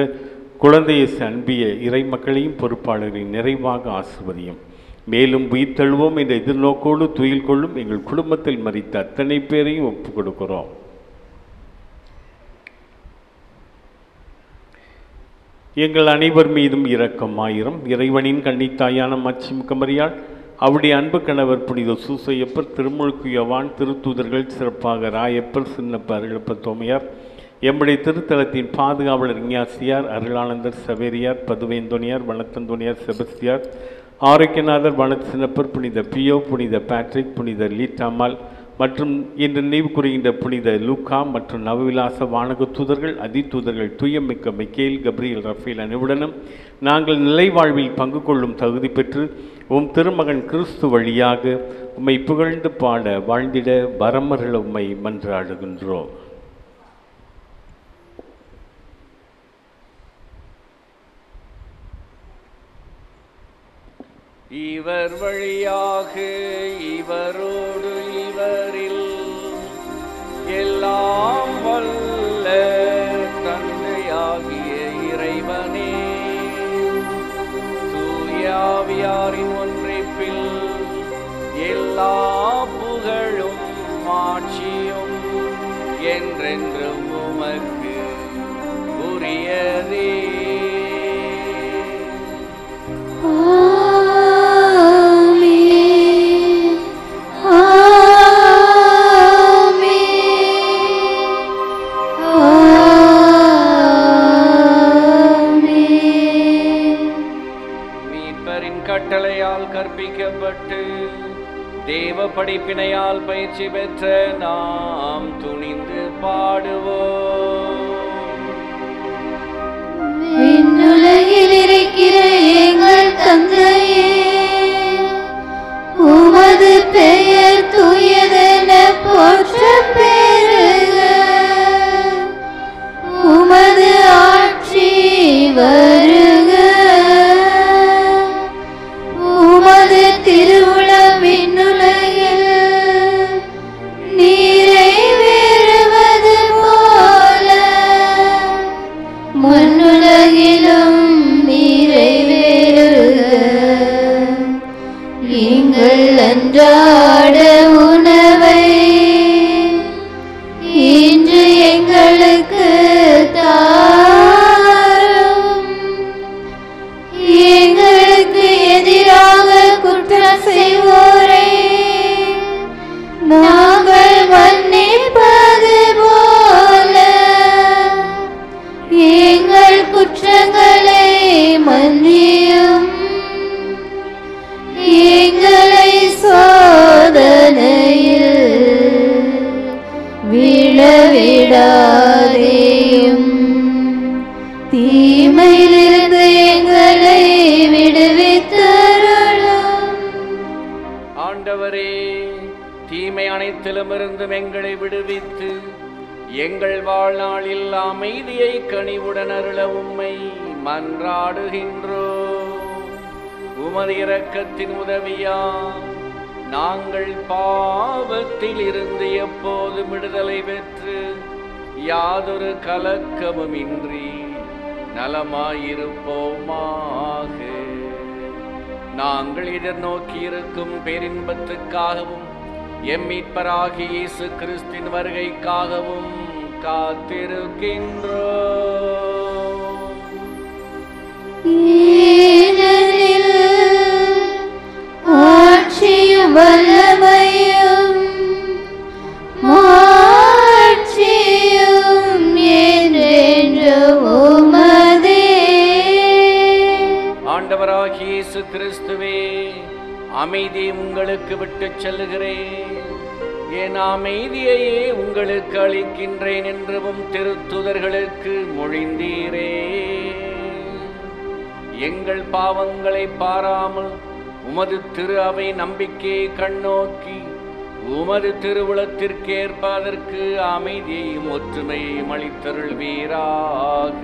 குழந்தையை அன்பிய இறை மக்களையும் பொறுப்பாளர்களையும் நிறைவாக ஆசிர்வதியும். மேலும் உயிர் தழுவோம் என்ற எதிர்நோக்கோடு துயில் கொள்ளும் எங்கள் குடும்பத்தில் மரித்த அத்தனை பேரையும் ஒப்புக் கொடுக்கிறோம். எங்கள் அனைவர் மீதும் இரக்கமாயிரம். இறைவனின் கன்னித்தாயான மச்சிமிக்க மரியாள், அவருடைய அன்பு கணவர் புனித சூசையப்பர், திருமுழுக்கு யோவான், திருத்தூதர்கள், சிறப்பாக ராயப்பர், சின்னப்பர், இழப்பர் தோமையார், எம்முடைய திருத்தலத்தின் பாதுகாவலர் இஞ்ஞாசியார், அருளானந்தர், சவேரியார், பதுவேந்தோனியார், வனத்தந்தோனியார், செபஸ்தியார், ஆரோக்கியநாதர், வனத் சின்னப்பர், புனித பியோ, புனித பேட்ரிக், புனித லீட்டாமால் மற்றும் இன்று நினைவு கூறுகின்ற புனித லூக்கா மற்றும் நவவிலாச வானக தூதர்கள், அதிதூதர்கள், தூயமிக்க மிக்கேல், கப்ரியல், ரஃபேல் அனைவுடனும் நாங்கள் நிலை வாழ்வில் பங்கு கொள்ளும் தகுதி பெற்று உம் திருமகன் கிறிஸ்து வழியாக உம்மை புகழ்ந்து பாட வாழ்ந்திட வரமருள உம்மை மன்றாடுகின்றோம். இவர் வழியாக இவரோடு இவரில் எல்லாம் வல்ல தந்தையாகிய இறைவனே, தூய ஆவியாரின் ஒன்று என்றென்றும் உமக்கு உரியதே. கட்டளையால் கற்பிக்கப்பட்டு தேவ படிப்பினையால் பயிற்சி பெற்ற நாம் துணிந்து பாடுவோம். விண்ணுலகில் இருக்கிற எங்கள் தந்தையே, உமது பெயர் தூயதென போற்றப் பெறுக. உமது ஆட்சி வருக. உமது திருவுளம் விண்ணுலகில் நிறைவேறுவது போல மண்ணுலகிலும் நிறைவேறுக. எங்கள் அன்றாட உணவை இன்று எங்களுக்கு தாரும். எங்களுக்கு எதிராக குற்றம் செய்வோரை நாங்கள் மன்னிப்பது போல எங்கள் குற்றங்களை மன்னியும். எங்களை சோதனையில் விழவிடாதேயும், தீமையிலிருந்து எங்களை விடுவித்தருளும். ஆண்டவரே, தீமை அனைத்திலுமிருந்தும் எங்களை விடுவித்து எங்கள் வாழ்நாளில் அமைதியை கனிவுடன் அருள உம்மை மன்றாடுகின்றோம். உமது இரக்கத்தின் உதவியா நாங்கள் பாவத்தில் இருந்து எப்போதும் விடுதலை பெற்று யாதொரு கலக்கமுமின்றி நலமாயிருப்போமாக. நாங்கள் எதிர்நோக்கி இருக்கும் பேரின்பத்துக்காகவும் எம் மீட்பராகிய இயேசு கிறிஸ்தின் வருகைக்காகவும் காத்திருக்கின்றோம். ஏனெனில் ஆட்சியும் வல்லமையும் மாட்சியும் என்றென்றும் உமதே. ஆண்டவராகிய இயேசு கிறிஸ்துவே, அமைதி உங்களுக்கு விட்டுச் செல்லுகிறேன், என் அமைதியையே உங்களுக்கு அளிக்கின்றேன் என்றும் திருத்துதர்களுக்கு மொழிந்தீரே. எங்கள் பாவங்களை பாராமல் உமது திரு அவை நம்பிக்கையை கண்ணோக்கி உமது திருவுளத்திற்கேற்ப அதற்கு அமைதியையும் ஒற்றுமையையும் அளித்தருள்வீராக.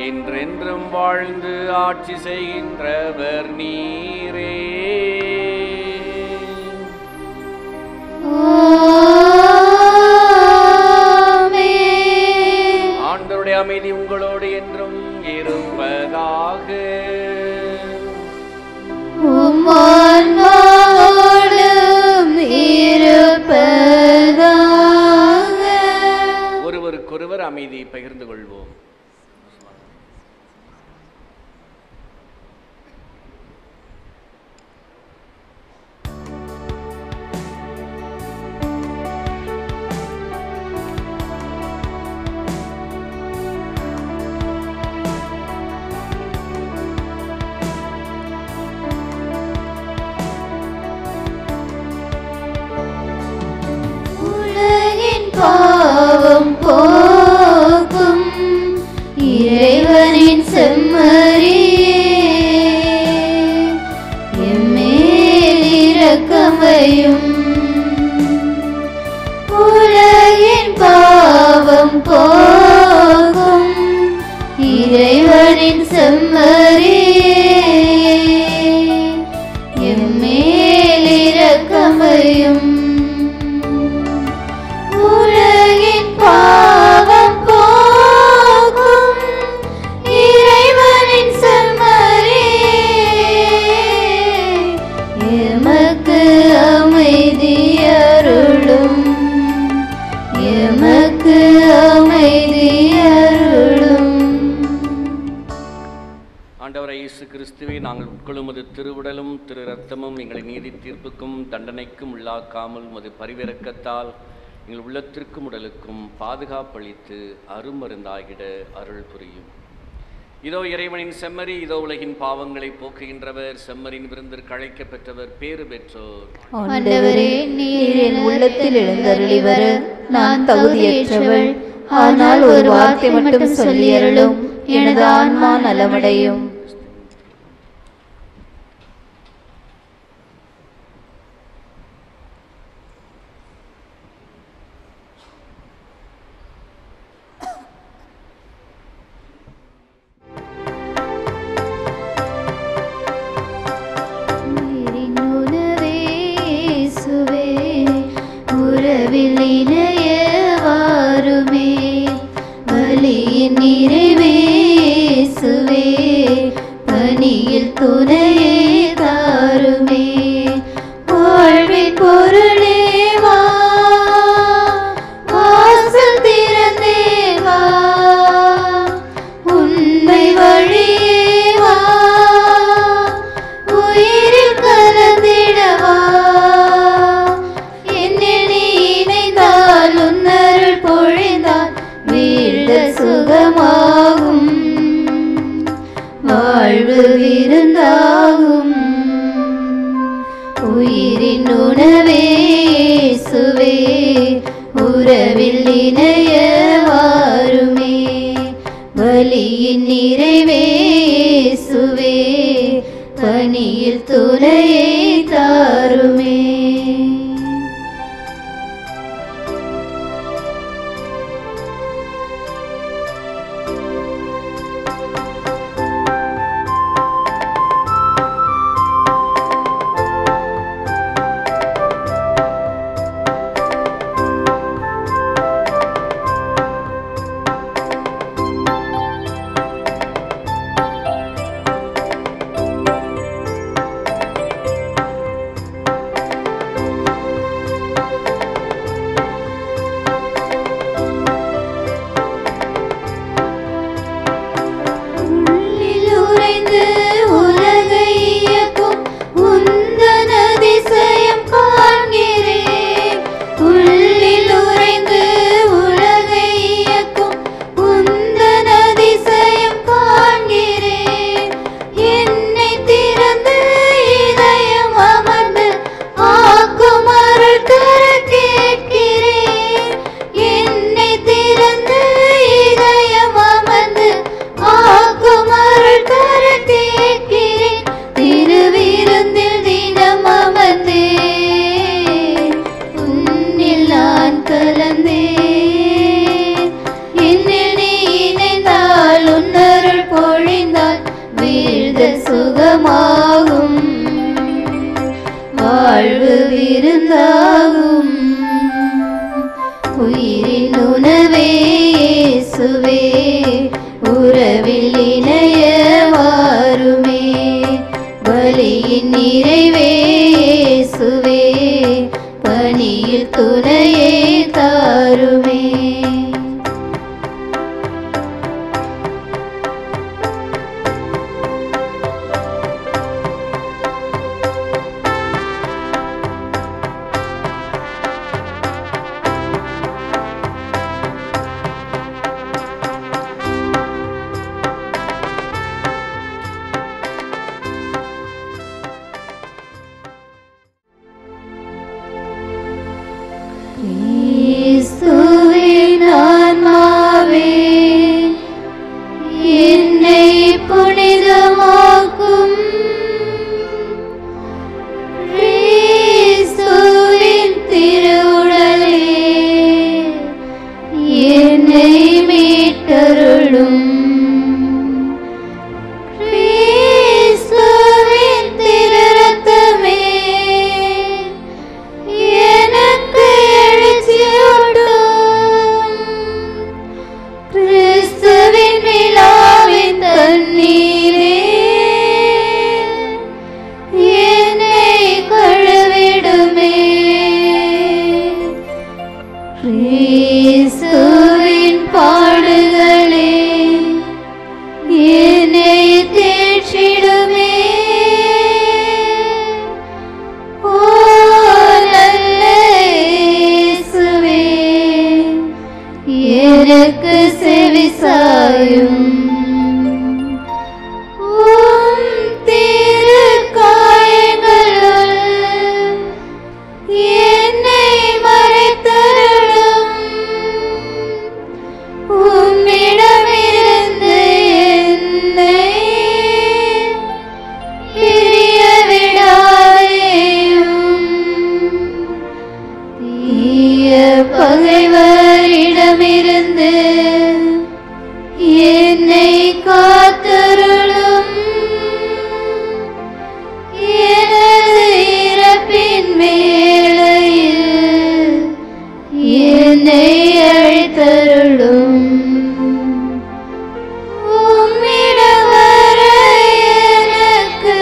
என்றென்றும் வாழ்ந்து ஆட்சி செய்கின்றவர் நீரே. ஆண்டவருடைய அமைதி உங்களோடு என்றும் இருப்பதாக. ஒருவருக்கொருவர் அமைதியை பகிர்ந்து கொள்வோம். பாவம் போக்கும் இறைவனின் செம்மறியே, எம்மேல் இரக்கமையும். உலகின் பாவம் போக்கும் இறைவனின் செம்மறியே, எம்மேல் இரக்கமையும். உலகின் பாவம் போக்கும் இறைவனின் செம்மறியே, எமக்கு அமைதி அருளும். கிறிஸ்துவே, நாங்கள் உட்கொள்ளுமது திருவுடலும் திரு இரத்தமும் எங்களை நீதி தீர்ப்புக்கும் தண்டனைக்கும் உள்ளாக்காமல் உமது பரிவிரக்கத்தால் எங்கள் உள்ளத்திற்கும் உடலுக்கும் பாதுகாப்பளித்து அருமருந்தாகிட அருள் புரியும். இதோ இறைவனின் செம்மறி, இதோ உலகின் பாவங்களை போக்குகின்றவர், செம்மறின் விருந்திற்கு அழைக்க பெற்றவர், பேறு பெற்றோர். ஆண்டவரே, நீர் என் உள்ளத்தில் எழுந்தருளி வர நான் தகுதியற்றவள். ஆனால் ஒரு வார்த்தை மட்டும் சொல்லியருளும், எனது ஆன்மா நலமடையும். செவிசாயும் திருக்காயங்களுள் என்னை மறைத்தருளும் உம்மிடமிருந்து என்னை பிரிய விடாதேயும் தீய பகைவரிடமிருந்து என்னை காத்தருளும் எனது இறப்பின் வேளையில் என்னை அழைத்தருளும் உம்மிடம் வர எனக்கு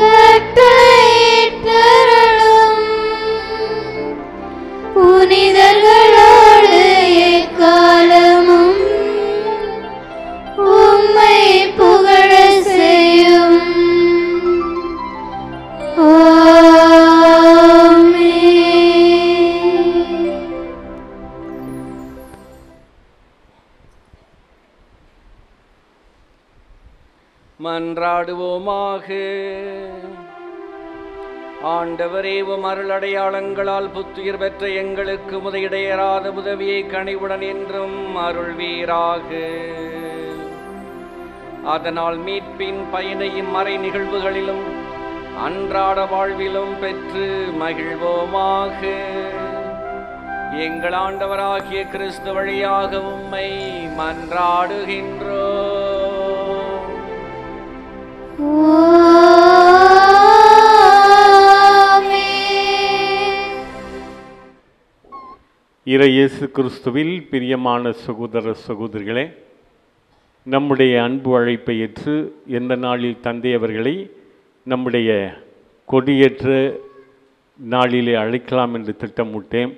கட்டளையிட்டருளும் புனிதர்களோடு எக்காலமும் உம்மை புகழ செய்யும். மன்றாடுவோமாக. ஆண்டவரே, உம் அருளடையாளங்களால் புத்துயிர் பெற்ற எங்களுக்கு முதையிடையராத உதவியை கனிவுடன் என்றும் அருள்வீராக. அதனால் மீட்பின் பயனையும் மறை நிகழ்வுகளிலும் அன்றாட வாழ்விலும் பெற்று மகிழ்வோமாக. எங்கள் ஆண்டவராகிய கிறிஸ்து வழியாக உம்மை மன்றாடுகின்றோம். இறை இயேசு கிறிஸ்துவில் பிரியமான சகோதர சகோதரிகளே, நம்முடைய அன்பு அழைப்பை ஏற்று எந்த நாளில் தந்தை அவர்களை நம்முடைய கொடியேற்ற நாளிலே அழைக்கலாம் என்று திட்டமிட்டேன்.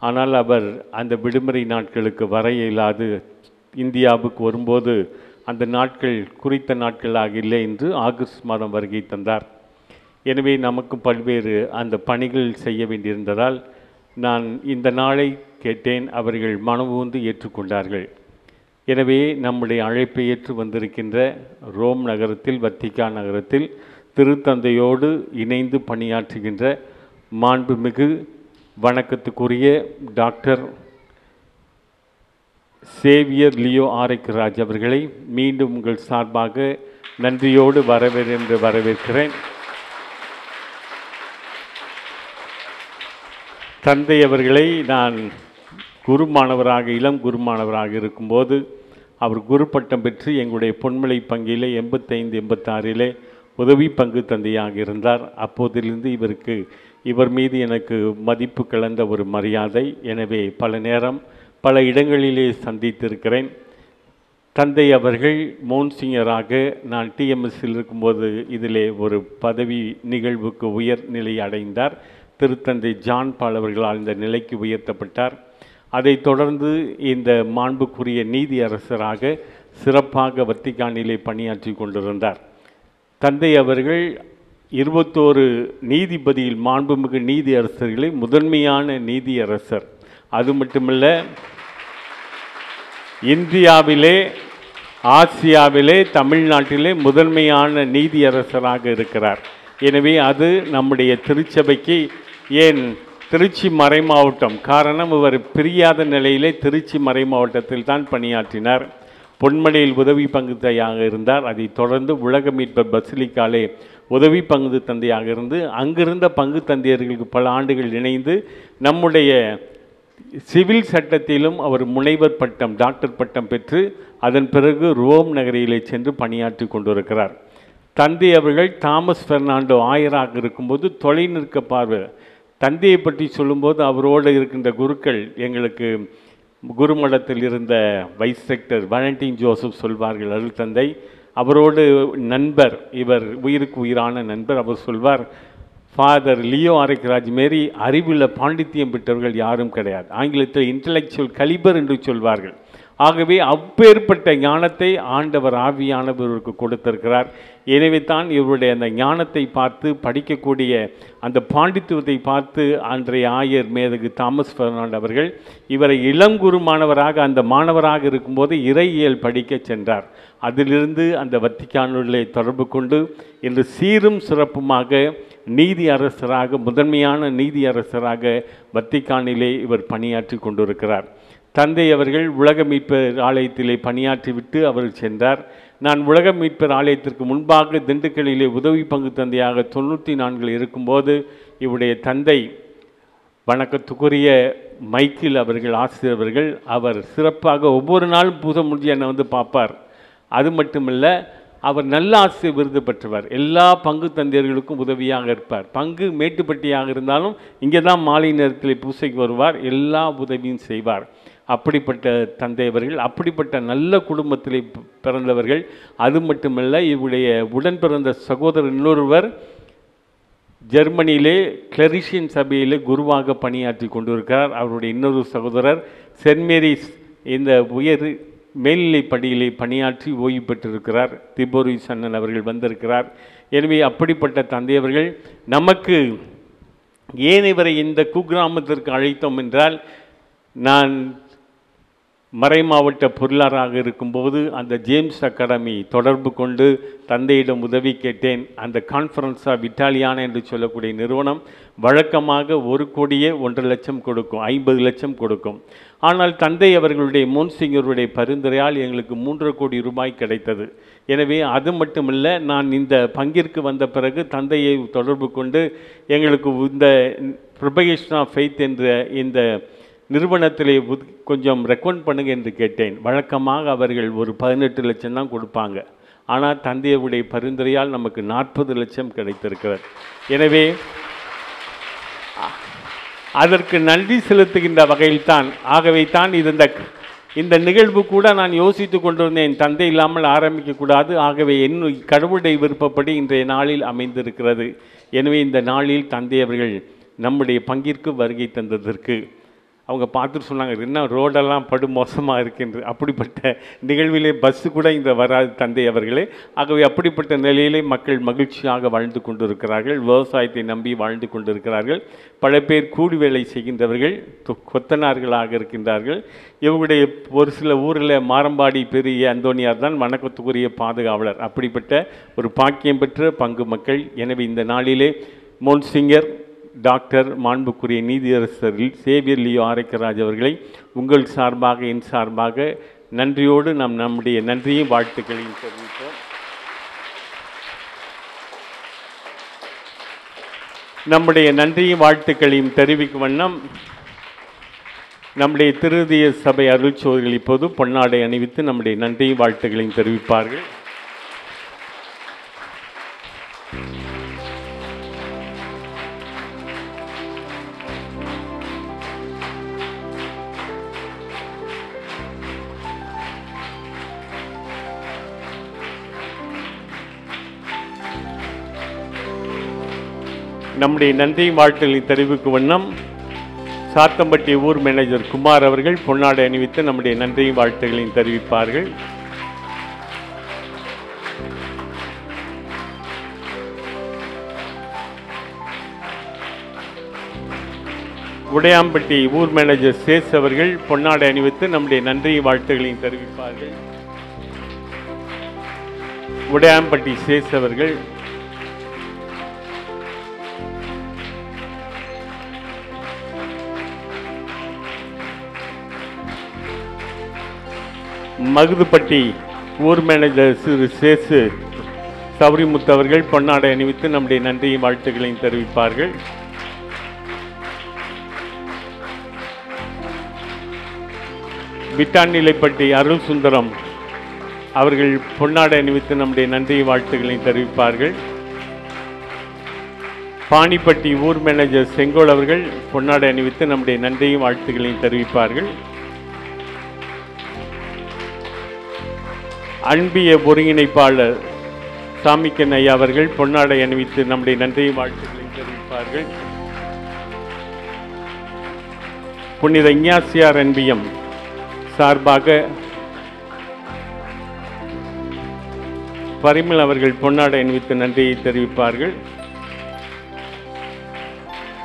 ஆனால் அவர் அந்த விடுமுறை நாட்களுக்கு வர இயலாது இந்தியாவுக்கு வரும்போது அந்த நாட்கள் குறித்த நாட்களாக இல்லை என்று ஆகஸ்ட் மாதம் வருகை தந்தார். எனவே நமக்கு பல்வேறு அந்த பணிகள் செய்ய வேண்டியிருந்ததால் நான் இந்த நாளை கேட்டேன். அவர்கள் மனவுந்து ஏற்றுக்கொண்டார்கள். எனவே நம்முடைய அழைப்பை ஏற்று வந்திருக்கின்ற ரோம் நகரத்தில், வத்திக்கான் நகரத்தில் திருத்தந்தையோடு இணைந்து பணியாற்றுகின்ற மாண்புமிகு வணக்கத்துக்குரிய டாக்டர் சேவியர் லியோ ஆரைக்கராஜ் அவர்களை மீண்டும் உங்கள் சார்பாக நன்றியோடு வரவேற்கிறேன். தந்தை அவர்களை நான் குருமானவராக, இளம் குருமானவராக இருக்கும்போது அவர் குரு பட்டம் பெற்று எங்களுடைய பொன்மலை பங்கிலே 85-86 உதவி பங்கு தந்தையாக இருந்தார். அப்போதிலிருந்து இவர் மீது எனக்கு மதிப்பு கலந்த ஒரு மரியாதை. எனவே பல நேரம் பல இடங்களிலே சந்தித்திருக்கிறேன். தந்தை அவர்கள் மோன்சிங்கராக நான் டிஎம்எஸ்ஸில் இருக்கும்போது இதிலே ஒரு பதவி நிகழ்வுக்கு உயர் நிலை அடைந்தார். திருத்தந்தை ஜான் பால் அவர்களால் இந்த நிலைக்கு உயர்த்தப்பட்டார். அதைத் தொடர்ந்து இந்த மாண்புக்குரிய நீதி அரசராக சிறப்பாக வத்திக்கானிலே பணியாற்றி கொண்டிருந்தார். தந்தை அவர்கள் 21 நீதிபதியில் மாண்புமிகு நீதி அரசர்களை முதன்மையான நீதி அரசர். அது மட்டுமல்ல, இந்தியாவிலே, ஆசியாவிலே, தமிழ்நாட்டிலே முதன்மையான நீதி அரசராக இருக்கிறார். எனவே அது நம்முடைய திருச்சபைக்கு, ஏன் திருச்சி மறை மாவட்டம், காரணம் இவர் பிரியாத நிலையிலே திருச்சி மறை மாவட்டத்தில் தான் பணியாற்றினார். பொன்மலையில் உதவி பங்கு தந்தையாக இருந்தார். அதைத் தொடர்ந்து உலக மீட்பர் பசிலிக்காலே உதவி பங்கு தந்தையாக இருந்து அங்கிருந்த பங்கு தந்தையர்களுக்கு பல ஆண்டுகள் இணைந்து நம்முடைய சிவில் சட்டத்திலும் அவர் முனைவர் பட்டம், டாக்டர் பட்டம் பெற்று அதன் பிறகு ரோம் நகரிலே சென்று பணியாற்றி கொண்டிருக்கிறார். தந்தை அவர்கள் தாமஸ் பெர்னாண்டோ ஆயராக இருக்கும்போது தொலைநிற்க பார்வை. தந்தையை பற்றி சொல்லும்போது அவரோடு இருக்கின்ற குருக்கள், எங்களுக்கு குருமடத்தில் இருந்த வைஸ் ரெக்டர் வாலண்டின் ஜோசப் சொல்வார்கள், அருள் தந்தை. அவரோடு நண்பர், இவர் உயிருக்கு உயிரான நண்பர். அவர் சொல்வார், ஃபாதர் லியோ ஆரைக்கராஜ் மாரி அறிவில் பாண்டித்தியம் பெற்றவர்கள் யாரும் கிடையாது. ஆங்கிலத்தில் இன்டலெக்சுவல் கலிபர் என்று சொல்வார்கள். ஆகவே அப்பேற்பட்ட ஞானத்தை ஆண்டவர் ஆவியானவருக்கு கொடுத்திருக்கிறார். எனவே தான் இவருடைய அந்த ஞானத்தை பார்த்து படிக்கக்கூடிய அந்த பாண்டித்துவத்தை பார்த்து அன்றைய ஆயர் மேதகு தாமஸ் பெர்னாண்ட் அவர்கள் இவரை இளங்குரு மாணவராக அந்த மாணவராக இருக்கும்போது இறையியல் படிக்க சென்றார். அதிலிருந்து அந்த வத்திக்கானுள்ளே தொடர்பு கொண்டு இன்று சீரும் சிறப்புமாக நீதி அரசராக, முதன்மையான நீதி அரசராக வத்திக்கானிலே இவர் பணியாற்றி கொண்டிருக்கிறார். தந்தை அவர்கள் உலக மீட்பர் ஆலயத்திலே பணியாற்றிவிட்டு அவர் சென்றார். நான் உலக மீட்பர் ஆலயத்திற்கு முன்பாக திண்டுக்கல்லிலே உதவி பங்கு தந்தையாக 94 இருக்கும்போது இவருடைய தந்தை வணக்கத்துக்குரிய மைக்கேல் அவர்கள் ஆசிரியர் அவர்கள் அவர் சிறப்பாக ஒவ்வொரு நாளும் பூசை முடிஞ்சு என்னை வந்து பார்ப்பார். அது மட்டுமல்ல, அவர் நல்ல ஆசிரியர் விருது பெற்றவர். எல்லா பங்கு தந்தையர்களுக்கும் உதவியாக இருப்பார். பங்கு மேட்டுப்பட்டியாக இருந்தாலும் இங்கே தான் மாலை நேரத்தில் பூசைக்கு வருவார், எல்லா உதவியும் செய்வார். அப்படிப்பட்ட தந்தையவர்கள், அப்படிப்பட்ட நல்ல குடும்பத்தில் பிறந்தவர்கள். அது மட்டுமல்ல, இவருடைய உடன் பிறந்த சகோதரர் இன்னொருவர் ஜெர்மனியிலே கிளரிஷியன் சபையிலே குருவாக பணியாற்றி கொண்டிருக்கிறார். அவருடைய இன்னொரு சகோதரர் சென்ட் மேரிஸ் இந்த உயர் மேல்நிலை படியிலே பணியாற்றி ஓய்வு பெற்றிருக்கிறார். திபோரிஸ் அண்ணன் அவர்கள் வந்திருக்கிறார். எனவே அப்படிப்பட்ட தந்தையவர்கள் நமக்கு ஏன் இவரை இந்த குக்கிராமத்திற்கு அழைத்தோம் என்றால், நான் மறை மாவட்ட பொருளாளராக இருக்கும்போது அந்த ஜேம்ஸ் அகாடமி தொடர்பு கொண்டு தந்தையிடம் உதவி கேட்டேன். அந்த கான்ஃபரன்ஸ் ஆஃப் இட்டாலியானா என்று சொல்லக்கூடிய நிறுவனம் வழக்கமாக 1,01,00,000 கொடுக்கும், 50 லட்சம் கொடுக்கும். ஆனால் தந்தை அவர்களுடைய மோன்சிங்கருடைய பரிந்துரையால் எங்களுக்கு 3 கோடி ரூபாய் கிடைத்தது. எனவே அது மட்டுமல்ல, நான் இந்த பங்கிற்கு வந்த பிறகு தந்தையை தொடர்பு கொண்டு எங்களுக்கு இந்த ப்ரொபகேஷன் ஆஃப் ஃபெய்த் என்ற இந்த நிறுவனத்திலே கொஞ்சம் ரெக்கமெண்ட் பண்ணுங்க என்று கேட்டேன். வழக்கமாக அவர்கள் ஒரு 18 லட்சம் தான் கொடுப்பாங்க. ஆனால் தந்தையுடைய பரிந்துரையால் நமக்கு 40 லட்சம் கிடைத்திருக்கிறது. எனவே அதற்கு நன்றி செலுத்துகின்ற வகையில்தான், ஆகவே தான் இந்த நிகழ்வு கூட நான் யோசித்து கொண்டிருந்தேன், தந்தை இல்லாமல் ஆரம்பிக்கக்கூடாது. ஆகவே கடவுளுடைய விருப்பப்படி இன்றைய நாளில் அமைந்திருக்கிறது. எனவே இந்த நாளில் தந்தை அவர்கள் நம்முடைய பங்கிற்கு வருகை தந்ததற்கு அவங்க பார்த்துட்டு சொன்னாங்க, என்ன ரோடெல்லாம் படு மோசமாக இருக்கின்றது. அப்படிப்பட்ட நிகழ்விலே பஸ்ஸு கூட இந்த வராது தந்தை அவர்களே. ஆகவே அப்படிப்பட்ட நிலையிலே மக்கள் மகிழ்ச்சியாக வாழ்ந்து கொண்டிருக்கிறார்கள், விவசாயத்தை நம்பி வாழ்ந்து கொண்டிருக்கிறார்கள். பல பேர் கூலி வேலை செய்கின்றவர்கள், கொத்தனார்களாக இருக்கின்றார்கள். இவங்களுடைய ஒரு சில ஊரில் மாரம்பாடி பெரிய அந்தோனியார் தான் வணக்கத்துக்குரிய பாதுகாவலர். அப்படிப்பட்ட ஒரு பாக்கியம் பெற்ற பங்கு மக்கள். எனவே இந்த நாளிலே மோன்சிங்கர் டாக்டர் மாண்புக்குரிய நீதியரசர் சேவியர் லியோ ஆரைக்கராஜ் அவர்களை உங்கள் சார்பாக என் சார்பாக நன்றியோடு நம்முடைய நன்றியும் வாழ்த்துக்களையும் தெரிவித்தோம். நம்முடைய நன்றியும் வாழ்த்துக்களையும் தெரிவிக்கும் வண்ணம் நம்முடைய திருதிய சபை அருள்சோதரிகள் இப்போது பொன்னாடை அணிவித்து நம்முடைய நன்றியும் வாழ்த்துக்களையும் தெரிவிப்பார்கள். நம்முடைய நன்றி வாழ்த்துக்களை தெரிவிக்கும் வண்ணம் சாத்தம்பட்டி ஊர் மேனேஜர் குமார் அவர்கள் பொன்னாடை அணிவித்து நம்முடைய நன்றி வாழ்த்துக்களையும் தெரிவிப்பார்கள். உடையாம்பட்டி ஊர் மேனேஜர் சேஸ் அவர்கள் பொன்னாடை அணிவித்து நம்முடைய நன்றி வாழ்த்துக்களையும் தெரிவிப்பார்கள். உடையாம்பட்டி சேஸ் அவர்கள். மகுதுப்பட்டி ஊர் மேனேஜர் சிறு சேசு சௌரிமுத்து அவர்கள் பொன்னாடை அணிவித்து நம்முடைய நன்றியும் வாழ்த்துக்களையும் தெரிவிப்பார்கள். விட்டாநிலைப்பட்டி அருள் சுந்தரம் அவர்கள் பொன்னாடை அணிவித்து நம்முடைய நன்றியும் வாழ்த்துக்களையும் தெரிவிப்பார்கள். பாணிப்பட்டி ஊர் மேனேஜர் செங்கோல் அவர்கள் பொன்னாடை அணிவித்து நம்முடைய நன்றியும் வாழ்த்துக்களையும் தெரிவிப்பார்கள். அன்பிய ஒருங்கிணைப்பாளர் சாமிக்கன் ஐயா அவர்கள் பொன்னாடை அணிவித்து நம்முடைய நன்றியும் வாழ்த்துக்களையும் தெரிவிப்பார்கள். புனித இஞ்ஞாசியார் என்பியம் சார்பாக பரிமல் அவர்கள் பொன்னாடை அணிவித்து நன்றியை தெரிவிப்பார்கள்.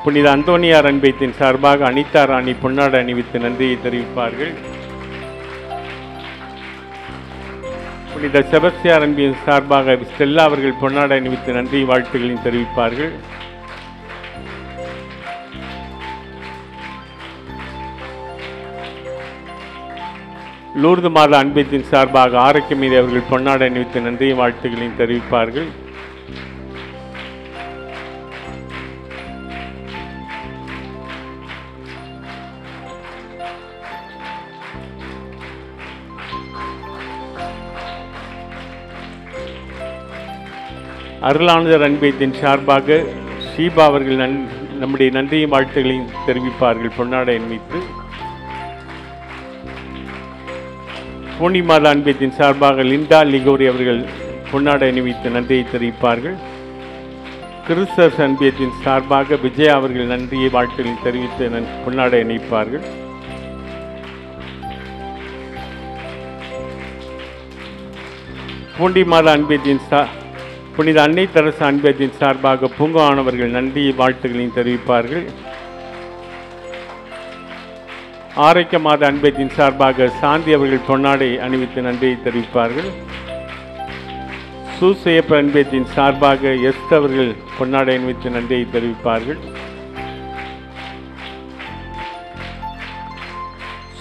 புனித அந்தோனியார் அன்பியத்தின் சார்பாக அனிதா ராணி பொன்னாடை அணிவித்து நன்றியை தெரிவிப்பார்கள். புனித செபஸ்தியார் அன்பியின் சார்பாக ஸ்டெல்லா அவர்கள் பொன்னாடை அணிவித்து நன்றி வாழ்த்துக்களையும் தெரிவிப்பார்கள். லூர்து மாதா அன்பியத்தின் சார்பாக ஆரோக்கியமீதி அவர்கள் பொன்னாடை அணிவித்து நன்றி வாழ்த்துக்களையும் தெரிவிப்பார்கள். அருளானந்தர் அன்பியத்தின் சார்பாக ஷீபா அவர்கள் நம்முடைய நன்றியும் வாழ்த்துக்களையும் தெரிவிப்பார்கள் பொன்னாடை அணிவித்து. பூனி மாதா அன்பியத்தின் சார்பாக லிண்டா லிகோரி அவர்கள் பொன்னாடை அணிவித்து நன்றியை தெரிவிப்பார்கள். கிறிஸ்தவ அன்பியத்தின் சார்பாக விஜயா அவர்கள் நன்றியை வாழ்த்துக்களையும் தெரிவித்து பொன்னாடை அணிவிப்பார்கள். பூண்டி மாதா அன்பியத்தின் புனித அன்னை தெரசா அன்பியத்தின் சார்பாக பூங்கானவர்கள் நன்றியை வாழ்த்துக்களையும் தெரிவிப்பார்கள். ஆரோக்கிய மாத அன்பியத்தின் சார்பாக சாந்தி அவர்கள் பொன்னாடை அணிவித்து நன்றியை தெரிவிப்பார்கள். சூசையப்ப அன்பியத்தின் சார்பாக எஸ் அவர்கள் பொன்னாடை அணிவித்து நன்றியை தெரிவிப்பார்கள்.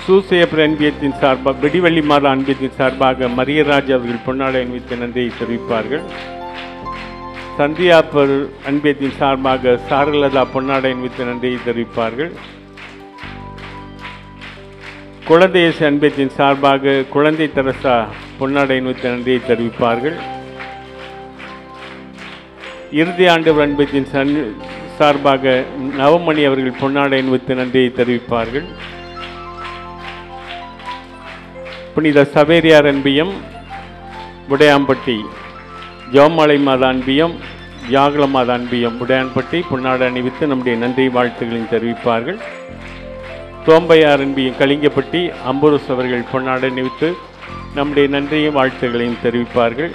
சூசையப்ப அன்பியத்தின் சார்பாக விடிவள்ளி மாத அன்பியத்தின் சார்பாக மரியராஜ் அவர்கள் பொன்னாடை அணிவித்து நன்றியை தெரிவிப்பார்கள். சந்தியாப்பர் அன்பியத்தின் சார்பாக சாரலதா பொன்னாடை அணிவித்து நன்றியை தெரிவிப்பார்கள். குழந்தையேசு அன்பியத்தின் சார்பாக குழந்தை தெரசா பொன்னாடை அணிவித்து நன்றியை தெரிவிப்பார்கள். இறுதி ஆண்டு அன்பியத்தின் சார்பாக நவமணி அவர்கள் பொன்னாடை அணிவித்து நன்றியை தெரிவிப்பார்கள். புனித சவேரியார் அன்பியம் உடையாம்பட்டி ஜோமாலை மாதா அன்பியம் யாகல மாதா அன்பியம் உடையான்பட்டி பொன்னாடை அணிவித்து நம்முடைய நன்றி வாழ்த்துக்களையும் தெரிவிப்பார்கள். தோம்பையார் அன்பியம் கலிங்கப்பட்டி அம்புருஸ் அவர்கள் பொன்னாடை அணிவித்து நம்முடைய நன்றியும் வாழ்த்துக்களையும் தெரிவிப்பார்கள்.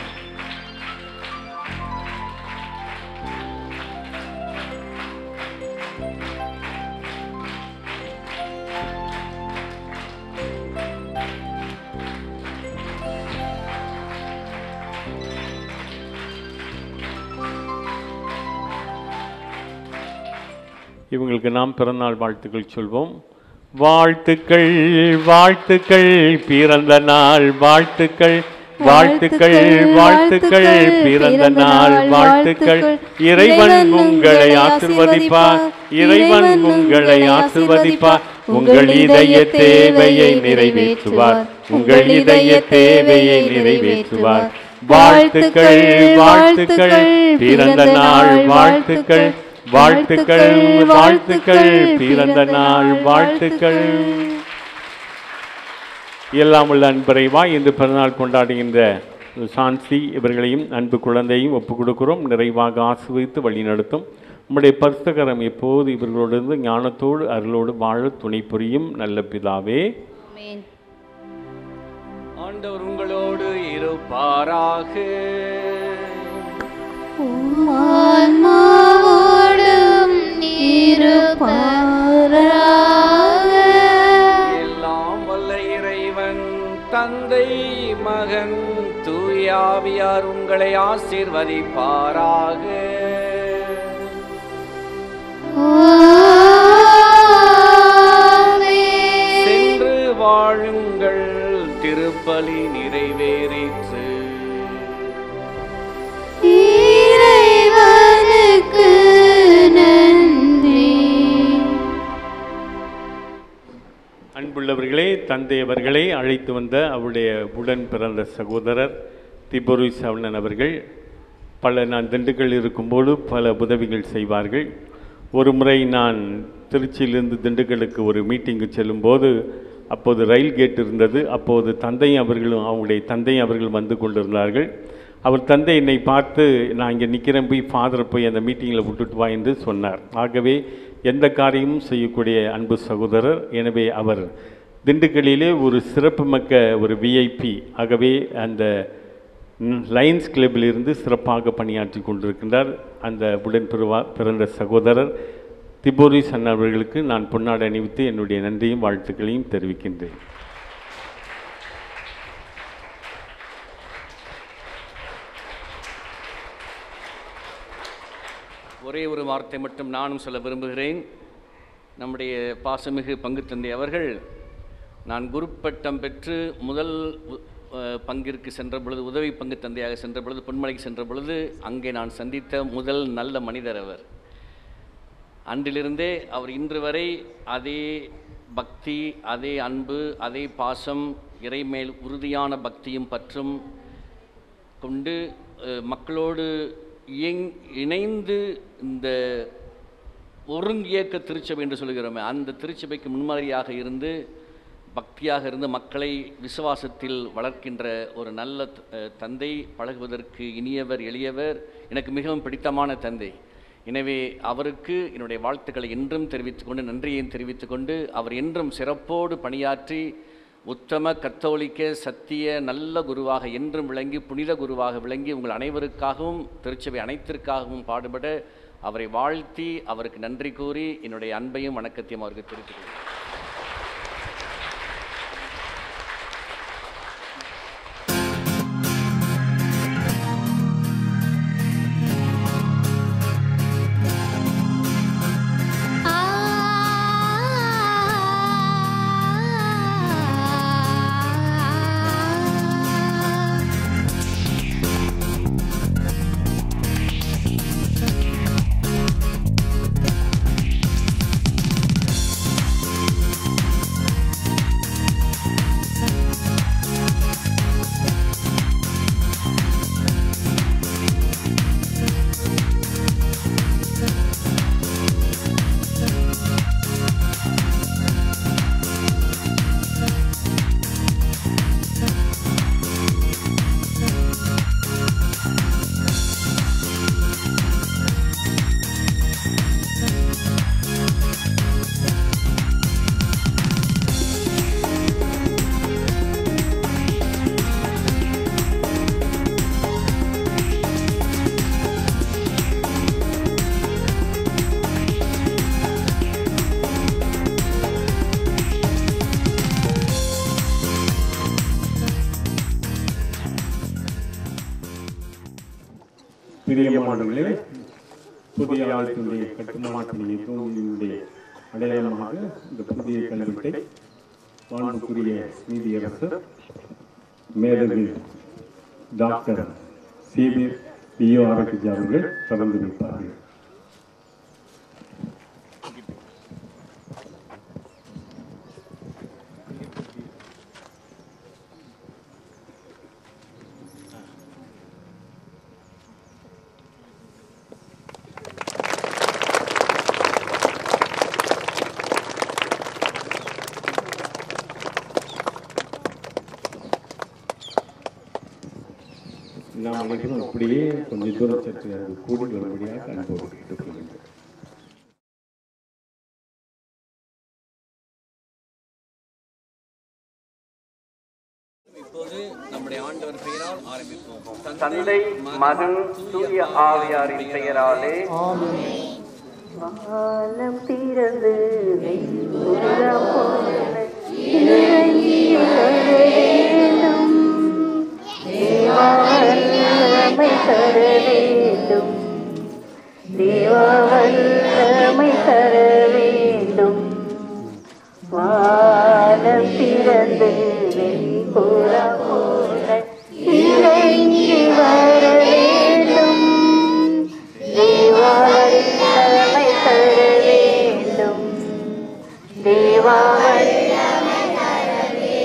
இவங்களுக்கு நாம் பிறந்தநாள் வாழ்த்துக்கள் சொல்வோம். வாழ்த்துக்கள் வாழ்த்துக்கள் பிறந்த நாள் வாழ்த்துக்கள் வாழ்த்துக்கள் வாழ்த்துக்கள் பிறந்த நாள் வாழ்த்துக்கள். இறைவன் உங்களை ஆசீர்வதிப்பார், இறைவன் உங்களை ஆசீர்வதிப்பார், உங்கள் இதய தேவையை நிறைவேற்றுவார், உங்கள் இதய தேவையை நிறைவேற்றுவார். வாழ்த்துக்கள் வாழ்த்துக்கள் பிறந்த நாள் வாழ்த்துக்கள் வாழ்த்துக்கள் வாழ்த்துக்கள் பிறந்த நாள் வாழ்த்துக்கள். எல்லாம் உள்ள அன்பரைவா இன்று பிறந்தநாள் கொண்டாடுகின்ற சாந்தி இவர்களையும் அன்பு குழந்தையும் ஒப்புக் கொடுக்கிறோம். நிறைவாக ஆசீர்வதித்து வழி நடத்தும் நம்முடைய பரிசுத்தகரம் எப்போது இவர்களோடு ஞானத்தோடு அருளோடு வாழ துணை புரியும் நல்ல பிதாவே. ஆண்டவர் உங்களோடு இருப்பாராக. எல்லாம் வல்ல இறைவன் தந்தை மகன் தூயாவியார் உங்களை ஆசீர்வதிப்பாராக. சென்று வாழுங்கள், திருப்பலி நிறைவேறிற்று. இறைவனுக்கு நன்றி. அன்புள்ளவர்களே, தந்தையவர்களை அழைத்து வந்த அவருடைய உடன் பிறந்த சகோதரர் திபோரி சவணன் அவர்கள் நான் திண்டுக்கல் இருக்கும்போது பல உதவிகள் செய்வார்கள். ஒரு முறை நான் திருச்சியிலிருந்து திண்டுக்கலுக்கு ஒரு மீட்டிங்கு செல்லும்போது அப்போது ரயில் கேட் இருந்தது. அப்போது தந்தையும் அவர்களும் அவங்களுடைய தந்தையும் அவர்கள் வந்து கொண்டிருந்தார்கள். அவர் தந்தை என்னை பார்த்து, நான் இங்கே நிற்கிறேன், போய் ஃபாதரை போய் அந்த மீட்டிங்கில் விட்டுட்டு வா என்று சொன்னார். ஆகவே எந்த காரியமும் செய்யக்கூடிய அன்பு சகோதரர். எனவே அவர் திண்டுக்கல்லிலே ஒரு சிறப்புமிக்க ஒரு விஐபி. ஆகவே அந்த லயன்ஸ் கிளப்பிலிருந்து சிறப்பாக பணியாற்றி கொண்டிருக்கின்றார். அந்த உடன் பிறந்த சகோதரர் திபோரிஸ் அண்ணா அவர்களுக்கு நான் பொன்னாடை அணிவித்து என்னுடைய நன்றியும் வாழ்த்துக்களையும் தெரிவிக்கின்றேன். ஒரே ஒரு வார்த்தை மட்டும் நானும் சொல்ல விரும்புகிறேன். நம்முடைய பாசமிகு பங்கு தந்தை அவர்கள் நான் குருப்பட்டம் பெற்று முதல் பங்கிற்கு சென்ற பொழுது, உதவி பங்கு தந்தையாக சென்ற பொழுது, பொன்மலைக்கு சென்ற பொழுது அங்கே நான் சந்தித்த முதல் நல்ல மனிதர் அவர். அன்றிலிருந்தே அவர் இன்று வரை அதே பக்தி, அதே அன்பு, அதே பாசம், இறைமேல் உறுதியான பக்தியும் பற்றும் கொண்டு மக்களோடு இணைந்து இந்த ஒருங்கியக்க திருச்சபை என்று சொல்கிறோமே, அந்த திருச்சபைக்கு முன்மாதிரியாக இருந்து பக்தியாக இருந்து மக்களை விசுவாசத்தில் வளர்க்கின்ற ஒரு நல்ல தந்தை, பழகுவதற்கு இனியவர், எளியவர், எனக்கு மிகவும் பிடித்தமான தந்தை. எனவே அவருக்கு என்னுடைய வாழ்த்துக்களை என்றும் தெரிவித்துக்கொண்டு, நன்றியையும் தெரிவித்துக்கொண்டு, அவர் என்றும் சிறப்போடு பணியாற்றி உத்தம கத்தோலிக்க சத்திய நல்ல குருவாக என்றும் விளங்கி, புனித குருவாக விளங்கி உங்கள் அனைவருக்காகவும் திருச்சபை அனைத்திற்காகவும் பாடுபட அவரை வாழ்த்தி அவருக்கு நன்றி கூறி என்னுடைய அன்பையும் வணக்கத்தையும் அவருக்கு தெரிவித்துக் கொள்கிறேன். பிரியமானவர்களே, புதிய ஆலயத்தினுடைய கட்டுமான பணியினுடைய அடையாளமாக இந்த புதிய கல்வெட்டை மாண்புக்குரிய நீதியரசர் மேதகு டாக்டர் சேவியர் லியோ ஆரோக்கிய அவர்கள் திறந்து வைப்பார்கள். நாம் அனைவரும் அப்படியே கொஞ்சம் தூரம் சற்று கூடி வரும்படியாக அனுபவம் கேட்டுக்கொள்ள வேண்டும். இப்போது நம்முடைய ஆண்டவர் பெயரால் ஆரம்பிப்போம். தந்தை, மகன், தூய ஆவியாரின் பெயராலே வானம் திறந்து தேவாவல்லமை தர வேண்டும், தேவாவல்லமை தர வேண்டும். வானம் திறந்து வெண்புறம் போல இறங்கி வர வேண்டும், தேவாவல்லமை தர வேண்டும், தேவாவல்லமை தர வேண்டும்.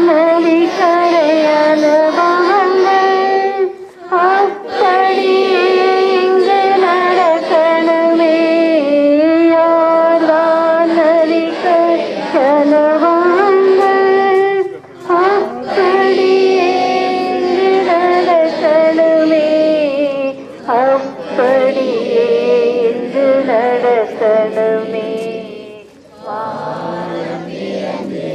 நதி கரையான பாகங்கள் அப்படியே இங்கு நடக்கணுமே. நதி கரையான பாகங்கள் அப்படியே இங்கு நடக்கணுமே, அப்படியே இங்கு நடக்கணுமே. வானம் திறந்து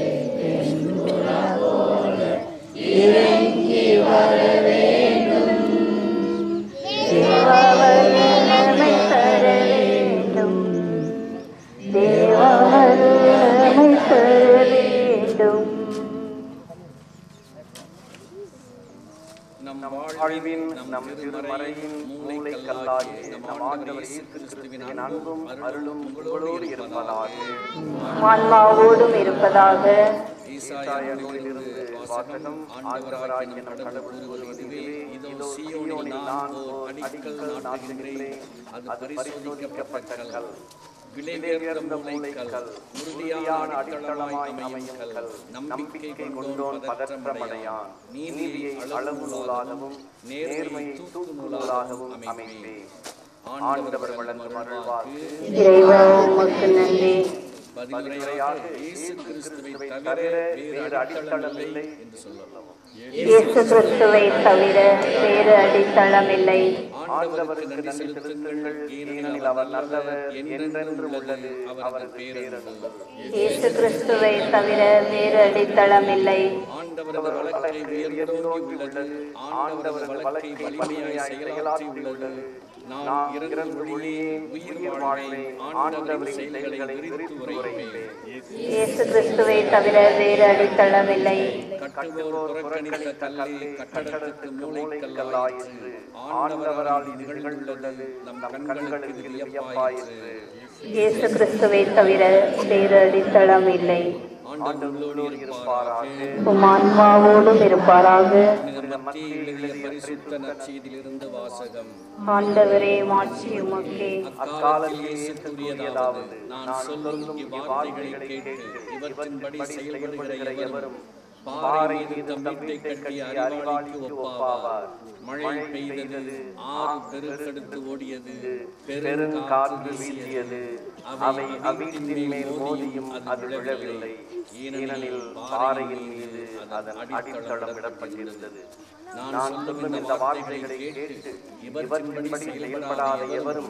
வாழ்வின் நம் திருமறையின் மூளைக்கல்லாகிய நம் ஆண்டவர் இயேசு கிறிஸ்துவின் அன்பும் அருளும் உங்களோடு இருப்பதாக, ஆன்மாவோடும் இருப்பதாக. ஈசாயாவிலிருந்து வாசகம். ஆண்டவராகிய நம் கடவுள் கூறுவதுவே, இதோ சீயோனில் நான் ஓர் அடிக்கல் நாட்டுகின்றேன், அது பரிசோதிக்கப்பட்ட கல், விலையுயர்ந்த மூலைக்கல், உறுதியான அடித்தளமாய் அமையும் கல், நம்பிக்கை கொண்டோன் பதற்றமடையான், நீதியை அளவு நூலாகவும் நேர்மையை தூக்கு நூலாகவும் அமைப்பேன். ஆண்டவர் வழங்கும் அருள்வாக்கு. இறைவா உமக்கு நன்றி. பதிலுரையாக இயேசு கிறிஸ்துவை தவிர வேறு அடித்தளம் இல்லை என்று சொல்லலாம். இயேசு கிறிஸ்துவை தவிர வேறு அடித்தளம் இல்லை. ஆண்டவருக்கு நன்றி செலுத்துங்கள், ஏனெனில் அவர் நல்லவர், என்றென்று உள்ளது அவர் பேரன்பு. இயேசு கிறிஸ்துவை தவிர வேறு அடித்தளம் இல்லை. ஆண்டவர் வழக்கை உயர்ந்தோங்கி உள்ளது, ஆண்டவர் வழக்கை வலிமையாய் செயலாற்றி உள்ளது. நான் இறந்து ஒழியேன், உயிர் வாழ்வேன், ஆண்டவரின் செயல்களை விரித்து உரைப்பேன். இயேசு கிறிஸ்துவை தவிர வேறு அடித்தளம் இல்லை. கட்டுவோர் புறக்கணித்த கல்லே கட்டடத்துக்கு மூளைக்கல்லாயிற்று, ஆண்டவரால் இது நிகழ்ந்துள்ளது நம் கண்களுக்கு வியப்பாயிற்று. இயேசு கிறிஸ்துவை தவிர வேறு அடித்தளம் இல்லை. ஆண்டவரோடு இருப்பாராக, உம் ஆன்மாவோடும் இருப்பாராக. பரிசுத்த நற்செய்தியிலிருந்து வாசகம். ஆண்டவரே மாட்சி உமக்கே. அக்காலத்தில் இயேசு கூறியதாவது, நான் சொல்லும் இவ்வார்த்தைகளை கேட்டு இவற்றின்படி செயல்படுகிற எவரும் பாறை மீது தம் வீட்டை கட்டிய அறிவாளிக்கு ஒப்பாவார். மழை பெய்தது, ஆறு பெருக்கெடுத்து ஓடியது, பெருங்காற்று வீசியது, அவை அவ்வீட்டின் மேல் மோதியும் அது விழவில்லை, ஏனெனில் பாறையின் மீது அதன் அடித்தளம் இடப்பட்டிருந்தது. நான் சொல்லும் இந்த வார்த்தைகளை கேட்டு இவற்றின்படி செயல்படாத எவரும்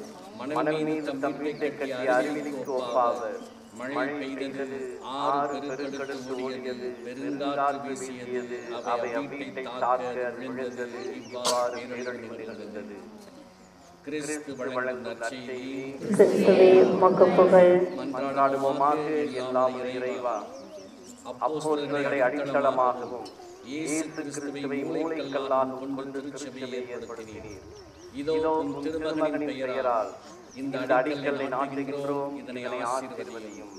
மணல் மீது தம் வீட்டை கட்டிய அறிவிலிக்கு ஒப்பாவர். மழை பெய்தது, ஆறு பெருக்கெடுத்து ஓடியது, பெருங்காற்று வீசியது, அவை அவ்வீட்டை தாக்க விழுந்தது. இவ்வாறு பேரழிவு நிகழ்ந்தது. கிறிஸ்து வழங்கும் நற்செய்தி. கிறிஸ்துவே உமக்கு புகழ். மன்றாடுவோமாக. எல்லாம் இறைவா, அப்போஸ்தலர்களை அடித்தளமாகவும் இயேசு கிறிஸ்துவை மூளைக்கல்லாகவும் கொண்டு திருச்சபையை ஏற்படுத்தினீர். இதோ உம் திருமகனின் பெயரால் இந்த அடிக்கல்லை நாட்டுகின்றோம், இதனை ஆசீர்வதியும்.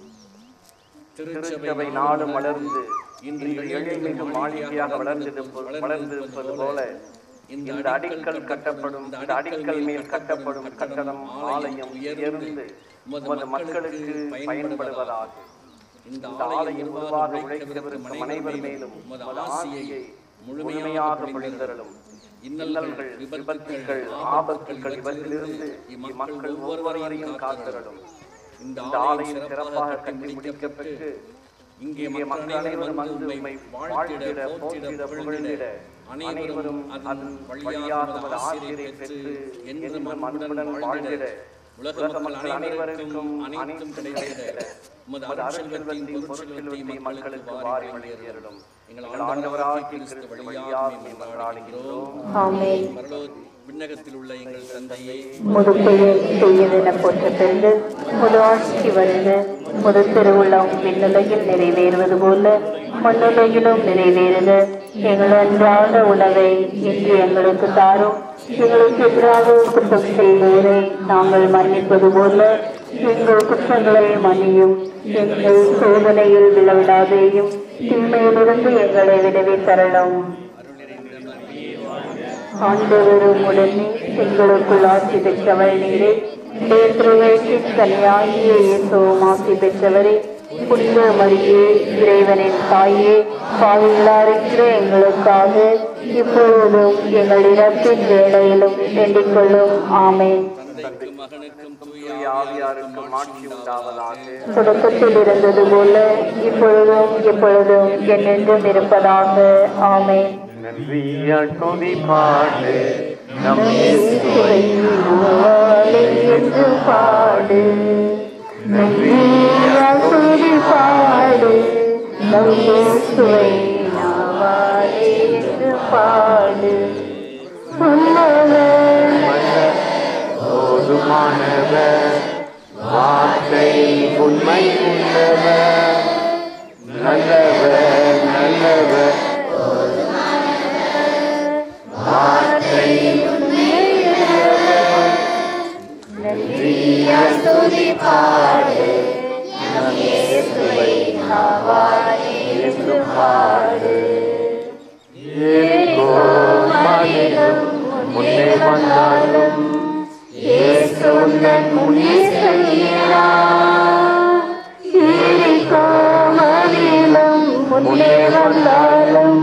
திருச்சபை நாடு வளர்ந்து இன்று எழில்மிகு மாளிகையாக வளர்ந்திருப்பது போல இந்த அடிக்கல் கட்டப்படும், இந்த அடிக்கல் மேல் கட்டப்படும் கட்டடம் ஆலயம் உயர்ந்து உமது மக்களுக்கு பயன்படுவதாக. இந்த ஆலயம் உருவாக உழைக்கிறவருக்கு அனைவர் மேலும் உமது ஆசியை முழுமையாக பொழிந்தருளும். இன்னல்கள், விபத்துக்கள், ஆபத்துக்கள் இவற்றிலிருந்து இம்மக்கள் ஒவ்வொருவரையும் காத்தருளும். இந்த ஆலயம் சிறப்பாக கட்டி முடிக்கப்பட்டு இங்கே மக்கள் அனைவரும் வந்து உம்மை வாழ்த்திட, போற்றிட, புகழ்ந்திட அனைவரும் அதன் வழியாக உமது ஆசிரியை பெற்று என்றும் அன்புடன் வாழ்ந்திட உலக மக்கள் அனைவருக்கும் அனைத்தும் கிடைத்திட உமது அருட்செல்வத்தின் பொருட்செல்வத்தை மக்களுக்கு வாரி வழங்கியருளும். எங்கள் ஆண்டவராகிய கிறிஸ்து வழியாக மன்றாடுகிறோம். ஆமென். விண்ணகத்தில் உள்ள எங்கள் தந்தையே, முது பெயர் செய்யவென போற்ற பெருக, முது ஆட்சி வருக, முது திருவுள்ளம் விண்ணுலகில் நிறைவேறுவது போல மண்ணுலகிலும் நிறைவேறுக. எங்கள் அன்றாட உணவை இன்று எங்களுக்கு தாரும். எங்களுக்கு எதிராக குற்றம் செய்வோரை நாங்கள் மன்னிப்பது போல எங்கள் குற்றங்களை மன்னியும். எங்கள் சோதனையில் விழவிடாதேயும், தீமையிலிருந்து எங்களை விடுவித்தரலும். ஆண்டவரும் உடனே எங்களுக்குள் ஆட்சி பெற்றவள் நீரே. திருவயிற்றின் கனியாகிய இயேசுவும் ஆட்சி பெற்றவரே. புனித மரியே, இறைவனின் தாயே, பாவிகளாயிருக்கிற எங்களுக்காக இப்பொழுதும் எங்கள் இறப்பின் வேளையிலும் வேண்டிக் கொள்ளும். ஆமென். தொடக்கத்தில் இருந்தது போல இப்பொழுதும் எப்பொழுதும் என்றென்றும் இருப்பதாக. ஆமென். நன்றியால் துதி பாடு, நம் இயேசுவை நாவாலே என்று பாடு. நன்றியால் துதி பாடு, நம் இயேசுவை நாவாலே என்று பாடு. போதுமானவர், வார்த்தை உண்மை உள்ளவர், நல்லவர் நல்லவர், வந்தாலும்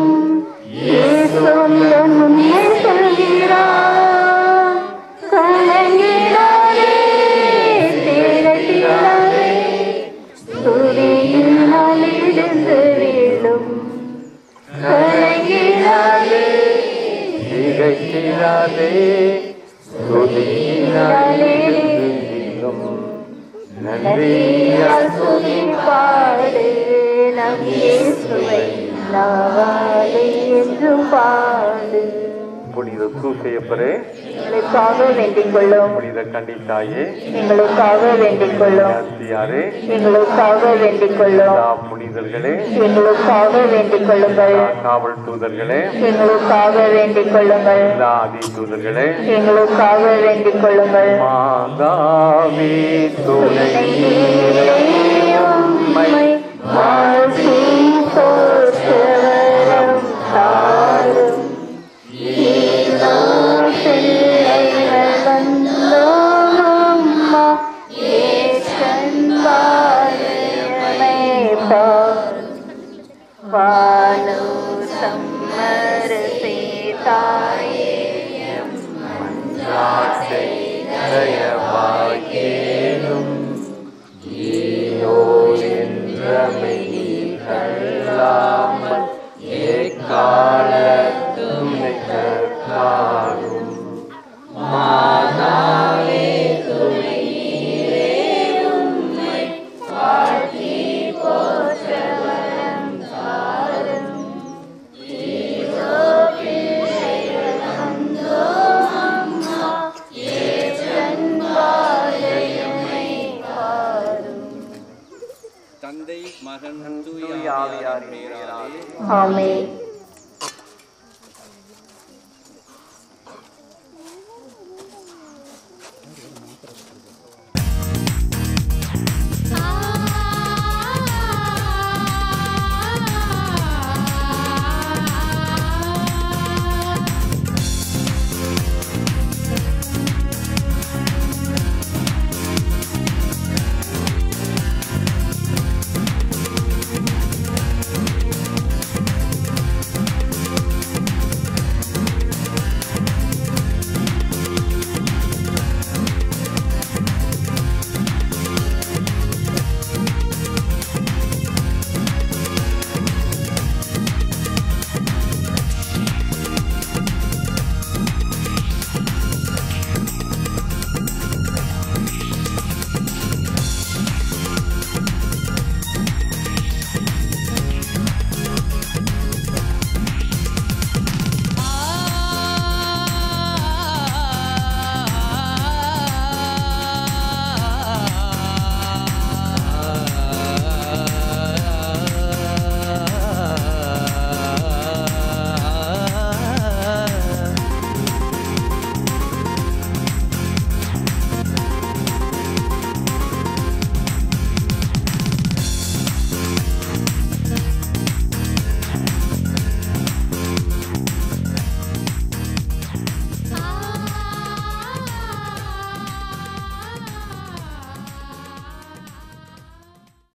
இயேசு உந்தன் முன்னே செல்கிறார். கலங்கிடாதே, திகட்டிடாதே, துதியினால் எழுந்து வீழும். கலங்கிடாதே, திகைத்திடாதே, துதியினால் எழுந்து வீழும். நன்றியால் துதிப்பாடு நம் இயேசுவை நாவாலே என்றும் பாடு. புனித சூசையப்பரே, எங்களுக்காக வேண்டிக் கொள்ளும். புனித கன்னித்தாயே, எங்களுக்காக வேண்டிக் கொள்ளும். யாத்தியாரே, எங்களுக்காக வேண்டிக் கொள்ளும். புனிதர்களே, எங்களுக்காக வேண்டிக் கொள்ளுங்கள். காவல் தூதர்களே, எங்களுக்காக வேண்டிக் கொள்ளுங்கள். ஆதி தூதர்களே, எங்களுக்காக வேண்டிக் கொள்ளுங்கள். மாதாவே துணை உம்மை வாழ்த்தி போற்றவரம் தாரும். ஈரோ பிள்ளைகள் வந்தோம் அம்மா, ஏற்றன் பாதையமை பாரும். வானூர் சம்மரசே தாயே நாட்டை தயவாக்கேனும் ஈயோ என்றமை கல்லாமல் எக்காலத்தும் கற்காரும். மாதாவே துணையே உம்மை வாழ்த்தி போற்றவரம் தாரும். ஈசோ பிள்ளைகள் வந்தோம் அம்மா, ஏற்றன் பாதையமை பாரும். தந்தை மகன் தூய ஆவியாரின் பெயராலே ஆமென்.